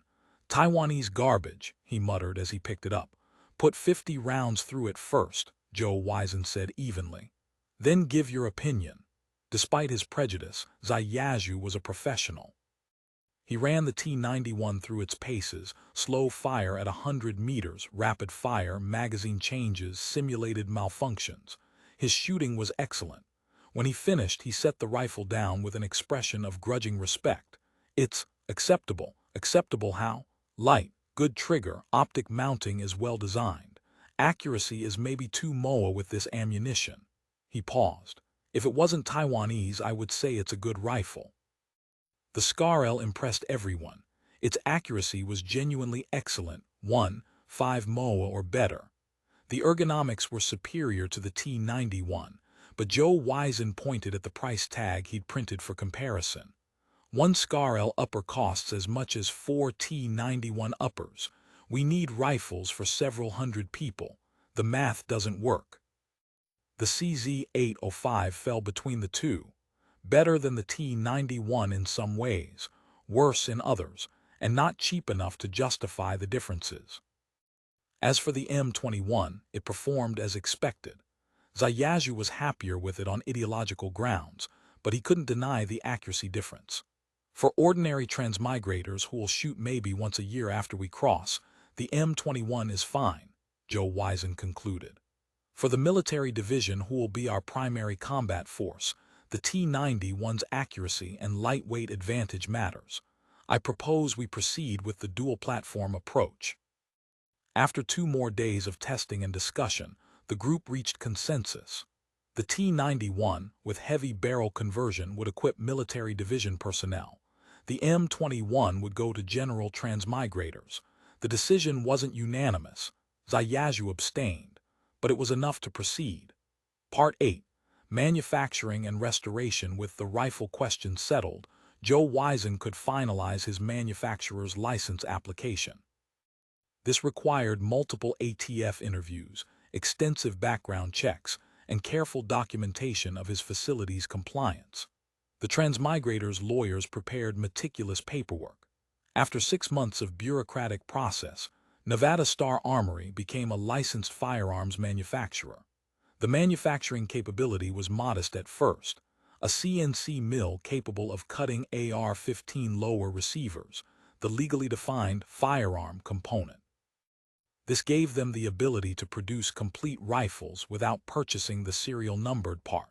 [SPEAKER 1] Taiwanese garbage, he muttered as he picked it up. Put 50 rounds through it first, Zhou Weizen said evenly. Then give your opinion. Despite his prejudice, Zhang was a professional. He ran the T-91 through its paces, slow fire at 100 meters, rapid fire, magazine changes, simulated malfunctions. His shooting was excellent. When he finished, he set the rifle down with an expression of grudging respect. It's acceptable. Acceptable how? Light, good trigger, optic mounting is well designed. Accuracy is maybe too moa with this ammunition. He paused. If it wasn't Taiwanese, I would say it's a good rifle. The SCAR-L impressed everyone. Its accuracy was genuinely excellent, 1.5 moa or better. The ergonomics were superior to the T-91. But Zhou Weizen pointed at the price tag he'd printed for comparison. One SCAR-L upper costs as much as 4 T-91 uppers. We need rifles for several hundred people. The math doesn't work. The CZ-805 fell between the two. Better than the T-91 in some ways, worse in others, and not cheap enough to justify the differences. As for the M-21, it performed as expected. Zhang was happier with it on ideological grounds, but he couldn't deny the accuracy difference. For ordinary transmigrators who will shoot maybe once a year after we cross, the M-21 is fine, Zhou Weizen concluded. For the military division who will be our primary combat force, the T-91's accuracy and lightweight advantage matters. I propose we proceed with the dual-platform approach. After 2 more days of testing and discussion, the group reached consensus. The T-91, with heavy barrel conversion, would equip military division personnel. The M-21 would go to general transmigrators. The decision wasn't unanimous. Zhang abstained, but it was enough to proceed. Part 8. Manufacturing and Restoration. With the rifle question settled, Zhou Weizhen could finalize his manufacturer's license application. This required multiple ATF interviews, extensive background checks, and careful documentation of his facility's compliance. The transmigrator's lawyers prepared meticulous paperwork. After 6 months of bureaucratic process, Nevada Star Armory became a licensed firearms manufacturer. The manufacturing capability was modest at first, a CNC mill capable of cutting AR-15 lower receivers, the legally defined firearm component. This gave them the ability to produce complete rifles without purchasing the serial numbered part.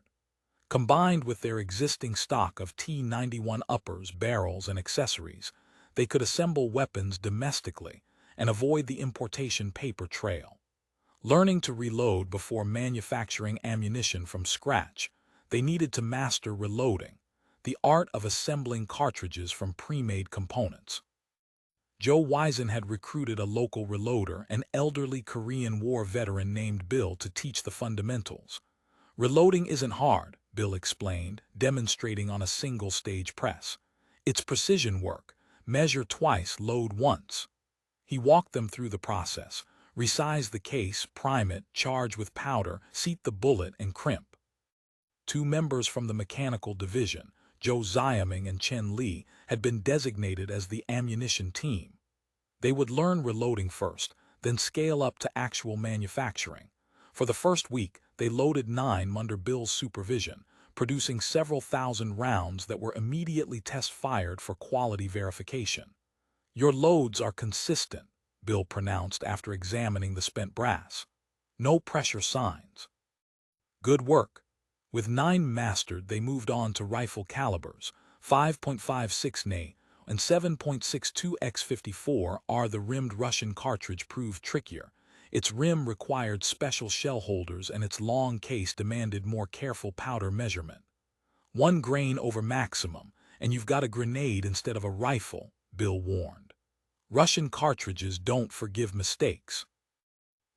[SPEAKER 1] Combined with their existing stock of T-91 uppers, barrels, and accessories, they could assemble weapons domestically and avoid the importation paper trail. Learning to reload before manufacturing ammunition from scratch, they needed to master reloading, the art of assembling cartridges from pre-made components. Zhou Weizhen had recruited a local reloader, an elderly Korean War veteran named Bill, to teach the fundamentals. Reloading isn't hard, Bill explained, demonstrating on a single-stage press. It's precision work. Measure twice, load once. He walked them through the process. Resize the case, prime it, charge with powder, seat the bullet, and crimp. 2 members from the mechanical division, Zhou Xiaming and Chen Li, had been designated as the ammunition team. They would learn reloading first, then scale up to actual manufacturing. For the first week, they loaded 9 under Bill's supervision, producing several thousand rounds that were immediately test-fired for quality verification. "Your loads are consistent," Bill pronounced after examining the spent brass. "No pressure signs." "Good work." With 9 mastered, they moved on to rifle calibers. 5.56 Na and 7.62 x54 are the rimmed Russian cartridge proved trickier. Its rim required special shell holders and its long case demanded more careful powder measurement. 1 grain over maximum, and you've got a grenade instead of a rifle, Bill warned. Russian cartridges don't forgive mistakes.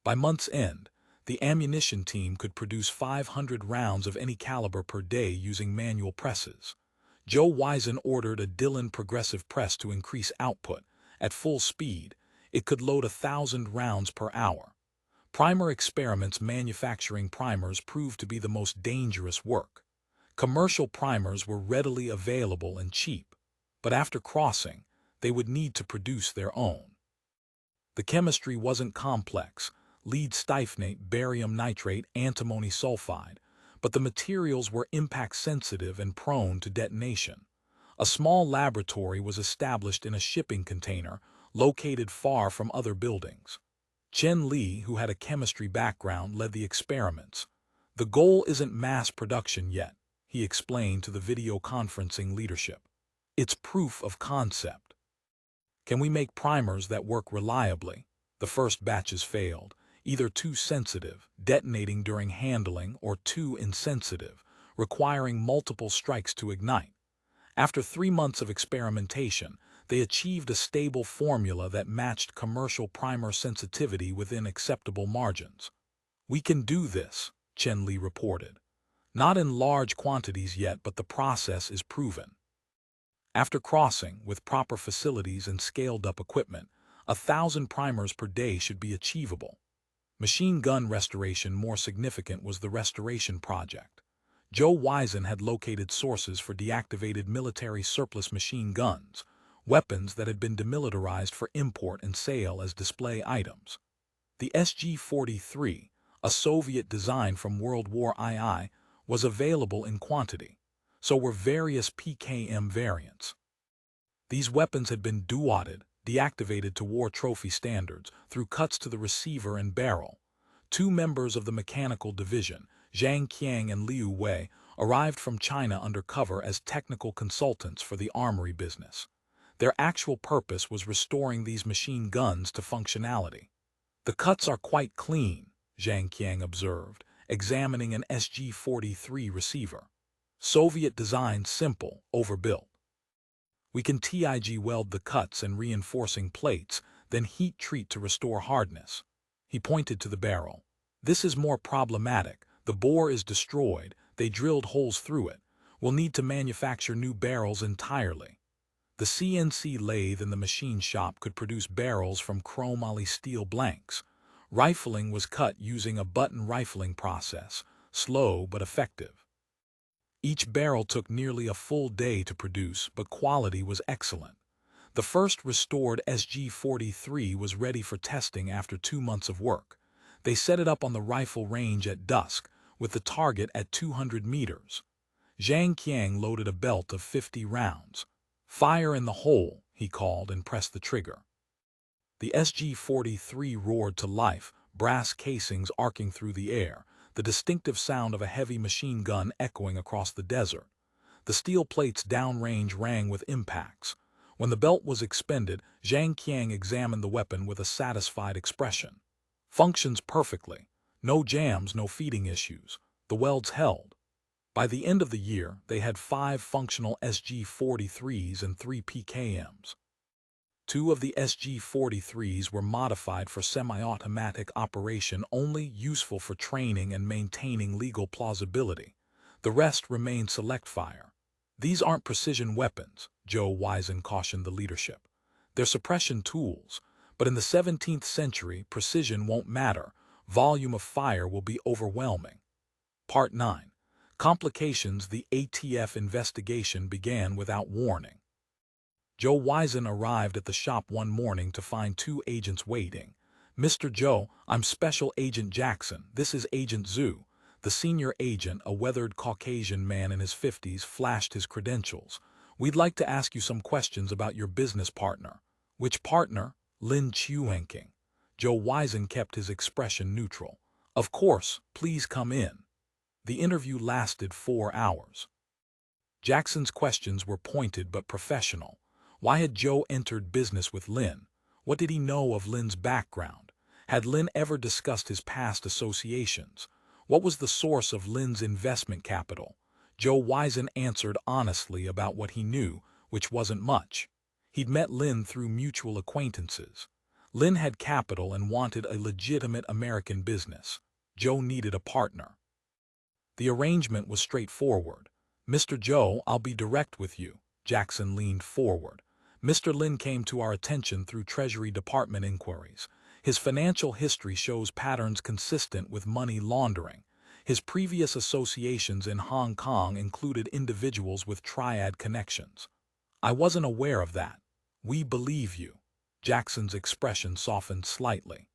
[SPEAKER 1] By month's end, the ammunition team could produce 500 rounds of any caliber per day using manual presses. Zhou Weizhen ordered a Dillon progressive press to increase output. At full speed, it could load 1,000 rounds per hour. Primer experiments manufacturing primers proved to be the most dangerous work. Commercial primers were readily available and cheap, but after crossing, they would need to produce their own. The chemistry wasn't complex, lead stiphnate, barium nitrate, antimony sulfide, but the materials were impact-sensitive and prone to detonation. A small laboratory was established in a shipping container, located far from other buildings. Chen Li, who had a chemistry background, led the experiments. "The goal isn't mass production yet," he explained to the video conferencing leadership. "It's proof of concept. Can we make primers that work reliably?" The first batches failed, either too sensitive, detonating during handling, or too insensitive, requiring multiple strikes to ignite. After 3 months of experimentation, they achieved a stable formula that matched commercial primer sensitivity within acceptable margins. "We can do this," Chen Li reported. "Not in large quantities yet, but the process is proven." After crossing, with proper facilities and scaled-up equipment, 1,000 primers per day should be achievable. Machine gun restoration. More significant was the restoration project. Zhou Weizhen had located sources for deactivated military surplus machine guns, weapons that had been demilitarized for import and sale as display items. The SG-43, a Soviet design from World War II, was available in quantity. So were various PKM variants. These weapons had been duotted, deactivated to war trophy standards, through cuts to the receiver and barrel. 2 members of the mechanical division, Zhang and Liu Wei, arrived from China under cover as technical consultants for the armory business. Their actual purpose was restoring these machine guns to functionality. "The cuts are quite clean," Zhang observed, examining an SG-43 receiver. "Soviet design, simple, overbuilt. We can TIG weld the cuts and reinforcing plates, then heat treat to restore hardness. He pointed to the barrel. This is more problematic. The bore is destroyed. They drilled holes through it. We'll need to manufacture new barrels entirely. The CNC lathe in the machine shop could produce barrels from chromoly steel blanks. Rifling was cut using a button rifling process, slow but effective. Each barrel took nearly a full day to produce, but quality was excellent. The first restored SG-43 was ready for testing after 2 months of work. They set it up on the rifle range at dusk, with the target at 200 meters. Zhang loaded a belt of 50 rounds. "Fire in the hole," he called and pressed the trigger. The SG-43 roared to life, brass casings arcing through the air, the distinctive sound of a heavy machine gun echoing across the desert. The steel plates downrange rang with impacts. When the belt was expended, Zhang examined the weapon with a satisfied expression. "Functions perfectly. No jams, no feeding issues. The welds held." By the end of the year, they had 5 functional SG-43s and 3 PKMs. 2 of the SG-43s were modified for semi-automatic operation only, useful for training and maintaining legal plausibility. The rest remained select fire. "These aren't precision weapons," Daoism cautioned the leadership. "They're suppression tools, but in the 17th century, precision won't matter. Volume of fire will be overwhelming." Part 9. Complications. The ATF investigation began without warning. Daoism arrived at the shop one morning to find 2 agents waiting. "Mr. Zhou, I'm Special Agent Jackson. This is Agent Zhu." The senior agent, a weathered Caucasian man in his 50s, flashed his credentials. "We'd like to ask you some questions about your business partner." "Which partner?" "Lin Chuanking." Daoism kept his expression neutral. "Of course, please come in." The interview lasted 4 hours. Jackson's questions were pointed but professional. Why had Zhou entered business with Lin? What did he know of Lin's background? Had Lin ever discussed his past associations? What was the source of Lin's investment capital? Daoism answered honestly about what he knew, which wasn't much. He'd met Lin through mutual acquaintances. Lin had capital and wanted a legitimate American business. Zhou needed a partner. The arrangement was straightforward. "Mr. Zhou, I'll be direct with you." Jackson leaned forward. "Mr. Lin came to our attention through Treasury Department inquiries. His financial history shows patterns consistent with money laundering. His previous associations in Hong Kong included individuals with triad connections." "I wasn't aware of that." "We believe you." Jackson's expression softened slightly.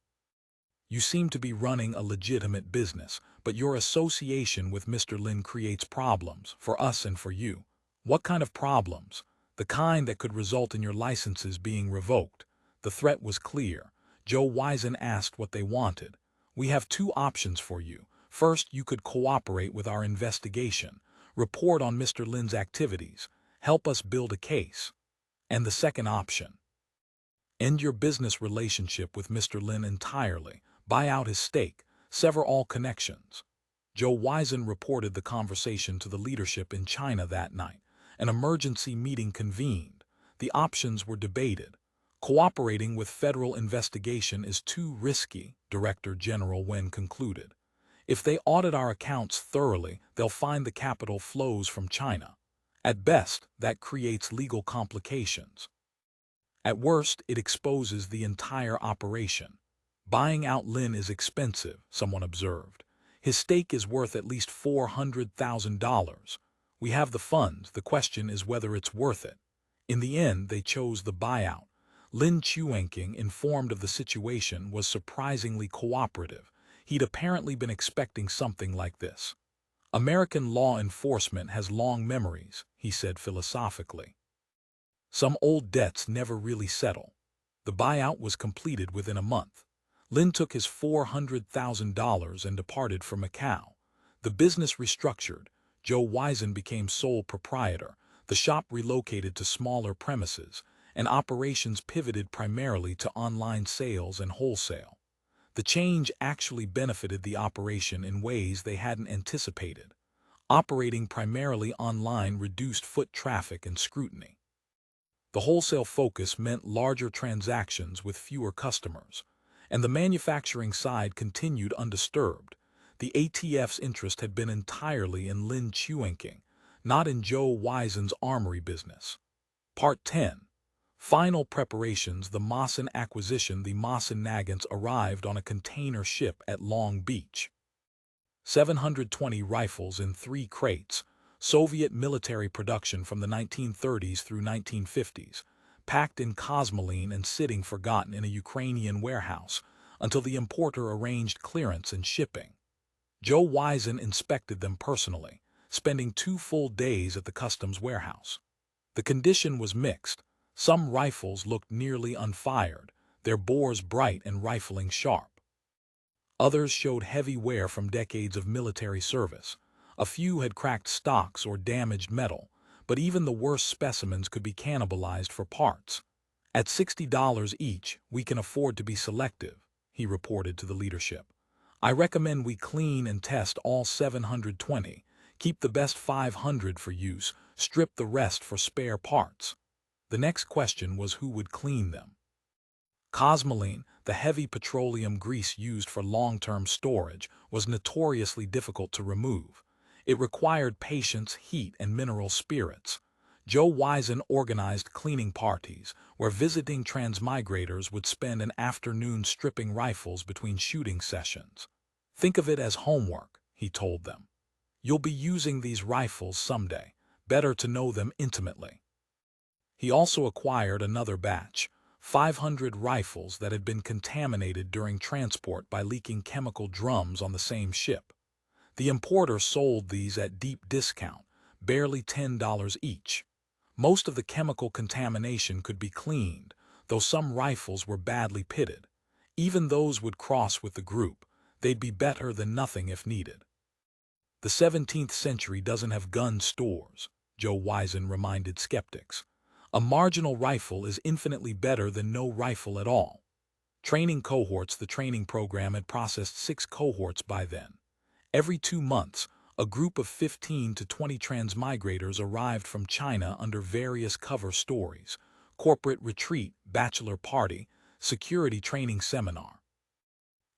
[SPEAKER 1] "You seem to be running a legitimate business, but your association with Mr. Lin creates problems, for us and for you." "What kind of problems?" "The kind that could result in your licenses being revoked." The threat was clear. Daoism asked what they wanted. "We have 2 options for you. First, you could cooperate with our investigation, report on Mr. Lin's activities, help us build a case. And the second option, end your business relationship with Mr. Lin entirely, buy out his stake, sever all connections." Daoism reported the conversation to the leadership in China that night. An emergency meeting convened. The options were debated. "Cooperating with federal investigation is too risky," Director General Wen concluded. "If they audit our accounts thoroughly, they'll find the capital flows from China. At best, that creates legal complications. At worst, it exposes the entire operation." "Buying out Lin is expensive," someone observed. "His stake is worth at least $400,000. We have the funds. The question is whether it's worth it." In the end, they chose the buyout. Lin Chuanking, informed of the situation, was surprisingly cooperative. He'd apparently been expecting something like this. "American law enforcement has long memories," he said philosophically. "Some old debts never really settle." The buyout was completed within a month. Lin took his $400,000 and departed for Macau. The business restructured. Daoism became sole proprietor. The shop relocated to smaller premises, and operations pivoted primarily to online sales and wholesale. The change actually benefited the operation in ways they hadn't anticipated. Operating primarily online reduced foot traffic and scrutiny. The wholesale focus meant larger transactions with fewer customers, and the manufacturing side continued undisturbed. The ATF's interest had been entirely in Lin Chuanqing, not in Zhou Weizen's armory business. Part 10. Final preparations. The Masan acquisition. The Masan Nagants arrived on a container ship at Long Beach. 720 rifles in 3 crates, Soviet military production from the 1930s through 1950s, packed in cosmoline and sitting forgotten in a Ukrainian warehouse until the importer arranged clearance and shipping. Zhou Weizen inspected them personally, spending 2 full days at the customs warehouse. The condition was mixed. Some rifles looked nearly unfired, their bores bright and rifling sharp. Others showed heavy wear from decades of military service. A few had cracked stocks or damaged metal, but even the worst specimens could be cannibalized for parts. At $60 each, we can afford to be selective, he reported to the leadership. I recommend we clean and test all 720, keep the best 500 for use, strip the rest for spare parts. The next question was who would clean them. Cosmoline, the heavy petroleum grease used for long-term storage, was notoriously difficult to remove. It required patience, heat, and mineral spirits. Zhou Weizen organized cleaning parties, where visiting transmigrators would spend an afternoon stripping rifles between shooting sessions. Think of it as homework, he told them. You'll be using these rifles someday. Better to know them intimately. He also acquired another batch, 500 rifles that had been contaminated during transport by leaking chemical drums on the same ship. The importer sold these at deep discount, barely $10 each. Most of the chemical contamination could be cleaned, though some rifles were badly pitted. Even those would cross with the group. They'd be better than nothing if needed. The 17th century doesn't have gun stores, Zhou Weizen reminded skeptics. A marginal rifle is infinitely better than no rifle at all. Training cohorts. The training program had processed 6 cohorts by then. Every 2 months, a group of 15 to 20 transmigrators arrived from China under various cover stories: corporate retreat, bachelor party, security training seminar.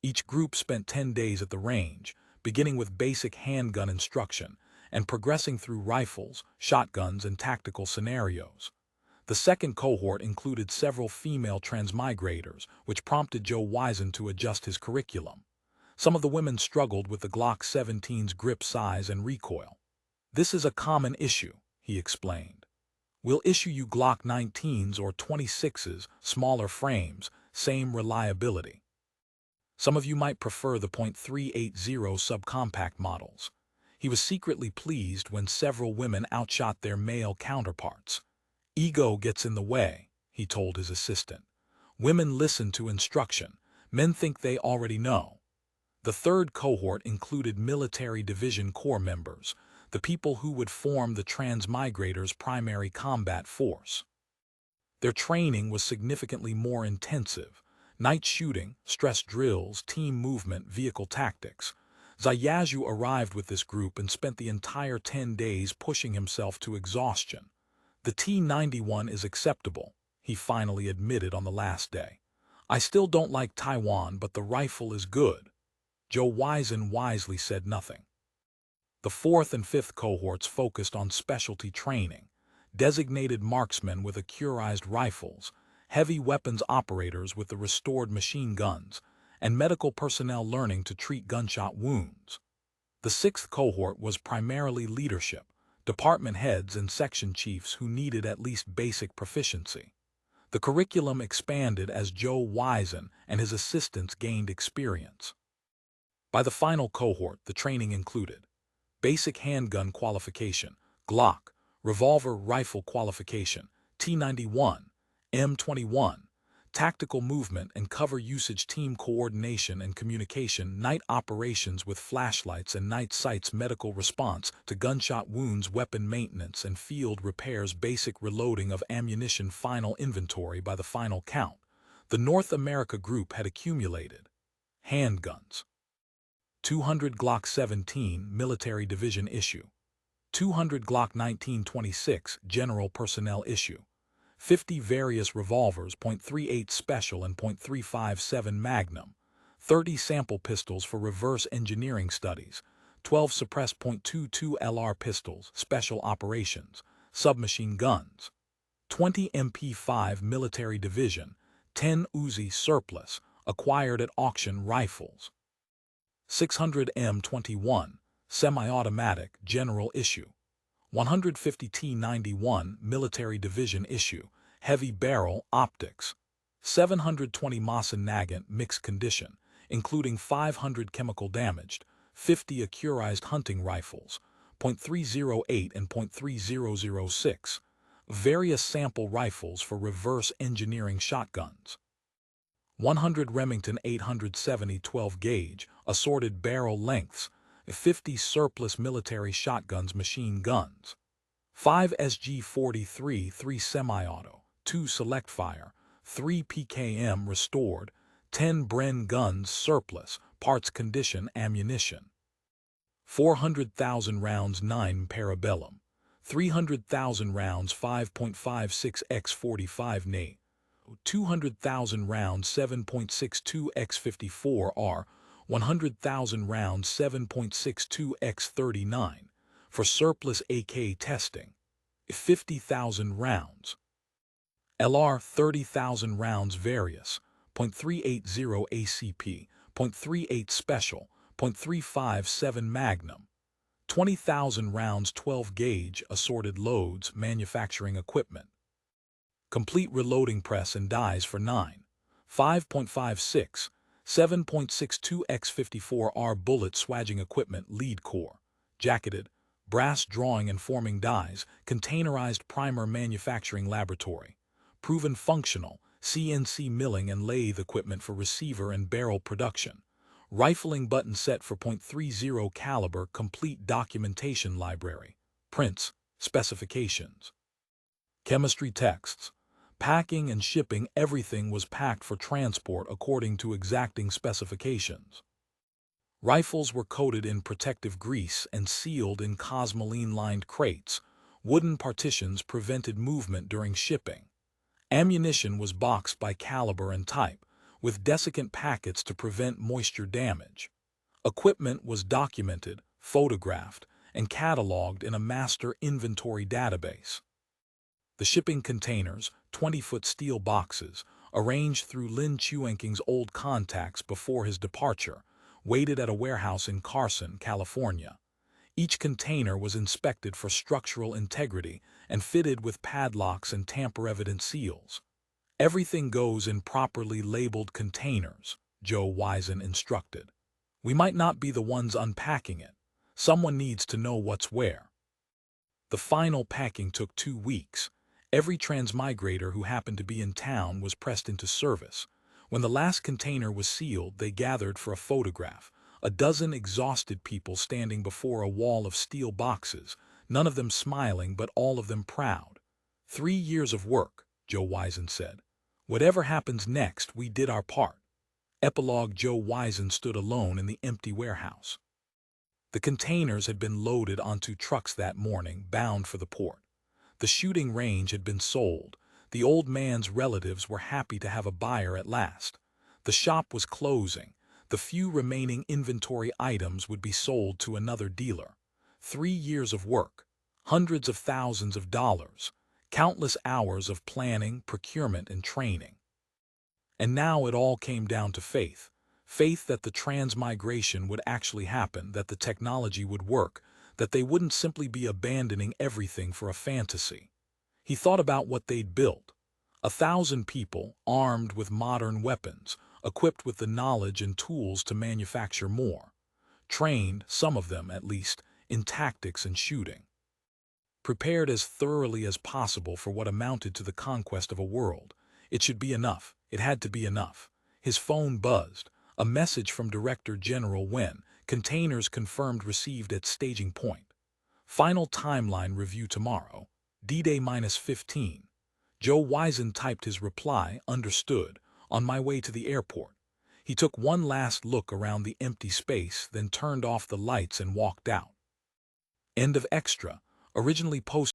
[SPEAKER 1] Each group spent 10 days at the range, beginning with basic handgun instruction and progressing through rifles, shotguns, and tactical scenarios. The second cohort included several female transmigrators, which prompted Zhou Weizen to adjust his curriculum. Some of the women struggled with the Glock 17's grip size and recoil. This is a common issue, he explained. We'll issue you Glock 19s or 26s, smaller frames, same reliability. Some of you might prefer the .380 subcompact models. He was secretly pleased when several women outshot their male counterparts. Ego gets in the way, he told his assistant. Women listen to instruction. Men think they already know. The third cohort included military division corps members, the people who would form the transmigrators' primary combat force. Their training was significantly more intensive. Night shooting, stress drills, team movement, vehicle tactics. Zayazhu arrived with this group and spent the entire 10 days pushing himself to exhaustion. The T-91 is acceptable, he finally admitted on the last day. I still don't like Taiwan, but the rifle is good. Zhou Weizen wisely said nothing. The 4th and 5th cohorts focused on specialty training, designated marksmen with accurized rifles, heavy weapons operators with the restored machine guns, and medical personnel learning to treat gunshot wounds. The 6th cohort was primarily leadership, department heads and section chiefs who needed at least basic proficiency. The curriculum expanded as Zhou Weizen and his assistants gained experience. By the final cohort, the training included basic handgun qualification, Glock, revolver rifle qualification, T-91, M21, tactical movement and cover usage, team coordination and communication, night operations with flashlights and night sights, medical response to gunshot wounds, weapon maintenance and field repairs, basic reloading of ammunition. Final inventory. By the final count, the North America group had accumulated handguns: 200 Glock 17 military division issue, 200 Glock 1926 general personnel issue, 50 various revolvers, .38 Special and .357 Magnum, 30 sample pistols for reverse engineering studies, 12 suppressed .22 LR pistols, special operations, submachine guns, 20 MP5 military division, 10 Uzi surplus, acquired at auction rifles, 600 M21, semi-automatic general issue, 150 T91 military division issue, heavy barrel optics, 720 Mosin Nagant mixed condition, including 500 chemical damaged, 50 accurized hunting rifles, .308 and .3006, various sample rifles for reverse engineering shotguns, 100 Remington 870 12-gauge, assorted barrel lengths, 50 surplus military shotguns, machine guns, 5 SG-43 3 semi-auto, 2 select fire, 3 PKM restored, 10 Bren guns surplus, parts condition ammunition, 400,000 rounds 9 Parabellum, 300,000 rounds 5.56 x 45 NA, 200,000 rounds 7.62 x 54 R, 100,000 rounds 7.62 x 39, for surplus AK testing, 50,000 rounds, LR 30,000 rounds various, .380 ACP, .38 Special, .357 Magnum, 20,000 rounds 12-gauge assorted loads manufacturing equipment, complete reloading press and dies for 9, 5.56, 7.62 x 54R bullet swaging equipment lead core, jacketed, brass drawing and forming dies, containerized primer manufacturing laboratory, proven functional, CNC milling and lathe equipment for receiver and barrel production, rifling button set for .30 caliber complete documentation library, prints, specifications, chemistry texts, packing and shipping. Everything was packed for transport according to exacting specifications. Rifles were coated in protective grease and sealed in cosmoline-lined crates. Wooden partitions prevented movement during shipping. Ammunition was boxed by caliber and type, with desiccant packets to prevent moisture damage. Equipment was documented, photographed, and cataloged in a master inventory database. The shipping containers, 20-foot steel boxes, arranged through Lin Chuanking's old contacts before his departure, waited at a warehouse in Carson, California. Each container was inspected for structural integrity and fitted with padlocks and tamper-evident seals. Everything goes in properly labeled containers, Joe Wisen instructed. We might not be the ones unpacking it. Someone needs to know what's where. The final packing took 2 weeks. Every transmigrator who happened to be in town was pressed into service. When the last container was sealed, they gathered for a photograph. A dozen exhausted people standing before a wall of steel boxes, none of them smiling but all of them proud. 3 years of work, Joe Wisen said. Whatever happens next, we did our part. Epilogue. Joe Wisen stood alone in the empty warehouse. The containers had been loaded onto trucks that morning, bound for the port. The shooting range had been sold. The old man's relatives were happy to have a buyer at last. The shop was closing. The few remaining inventory items would be sold to another dealer. 3 years of work, hundreds of thousands of dollars, countless hours of planning, procurement, and training. And now it all came down to faith. Faith that the transmigration would actually happen, that the technology would work, that they wouldn't simply be abandoning everything for a fantasy. He thought about what they'd built. 1,000 people, armed with modern weapons, equipped with the knowledge and tools to manufacture more. Trained, some of them at least, in tactics and shooting. Prepared as thoroughly as possible for what amounted to the conquest of a world. It should be enough. It had to be enough. His phone buzzed. A message from Director General Wen. Containers confirmed received at staging point. Final timeline review tomorrow. D-Day -15. Joe Wisen typed his reply, understood, on my way to the airport. He took one last look around the empty space, then turned off the lights and walked out. End of extra. Originally posted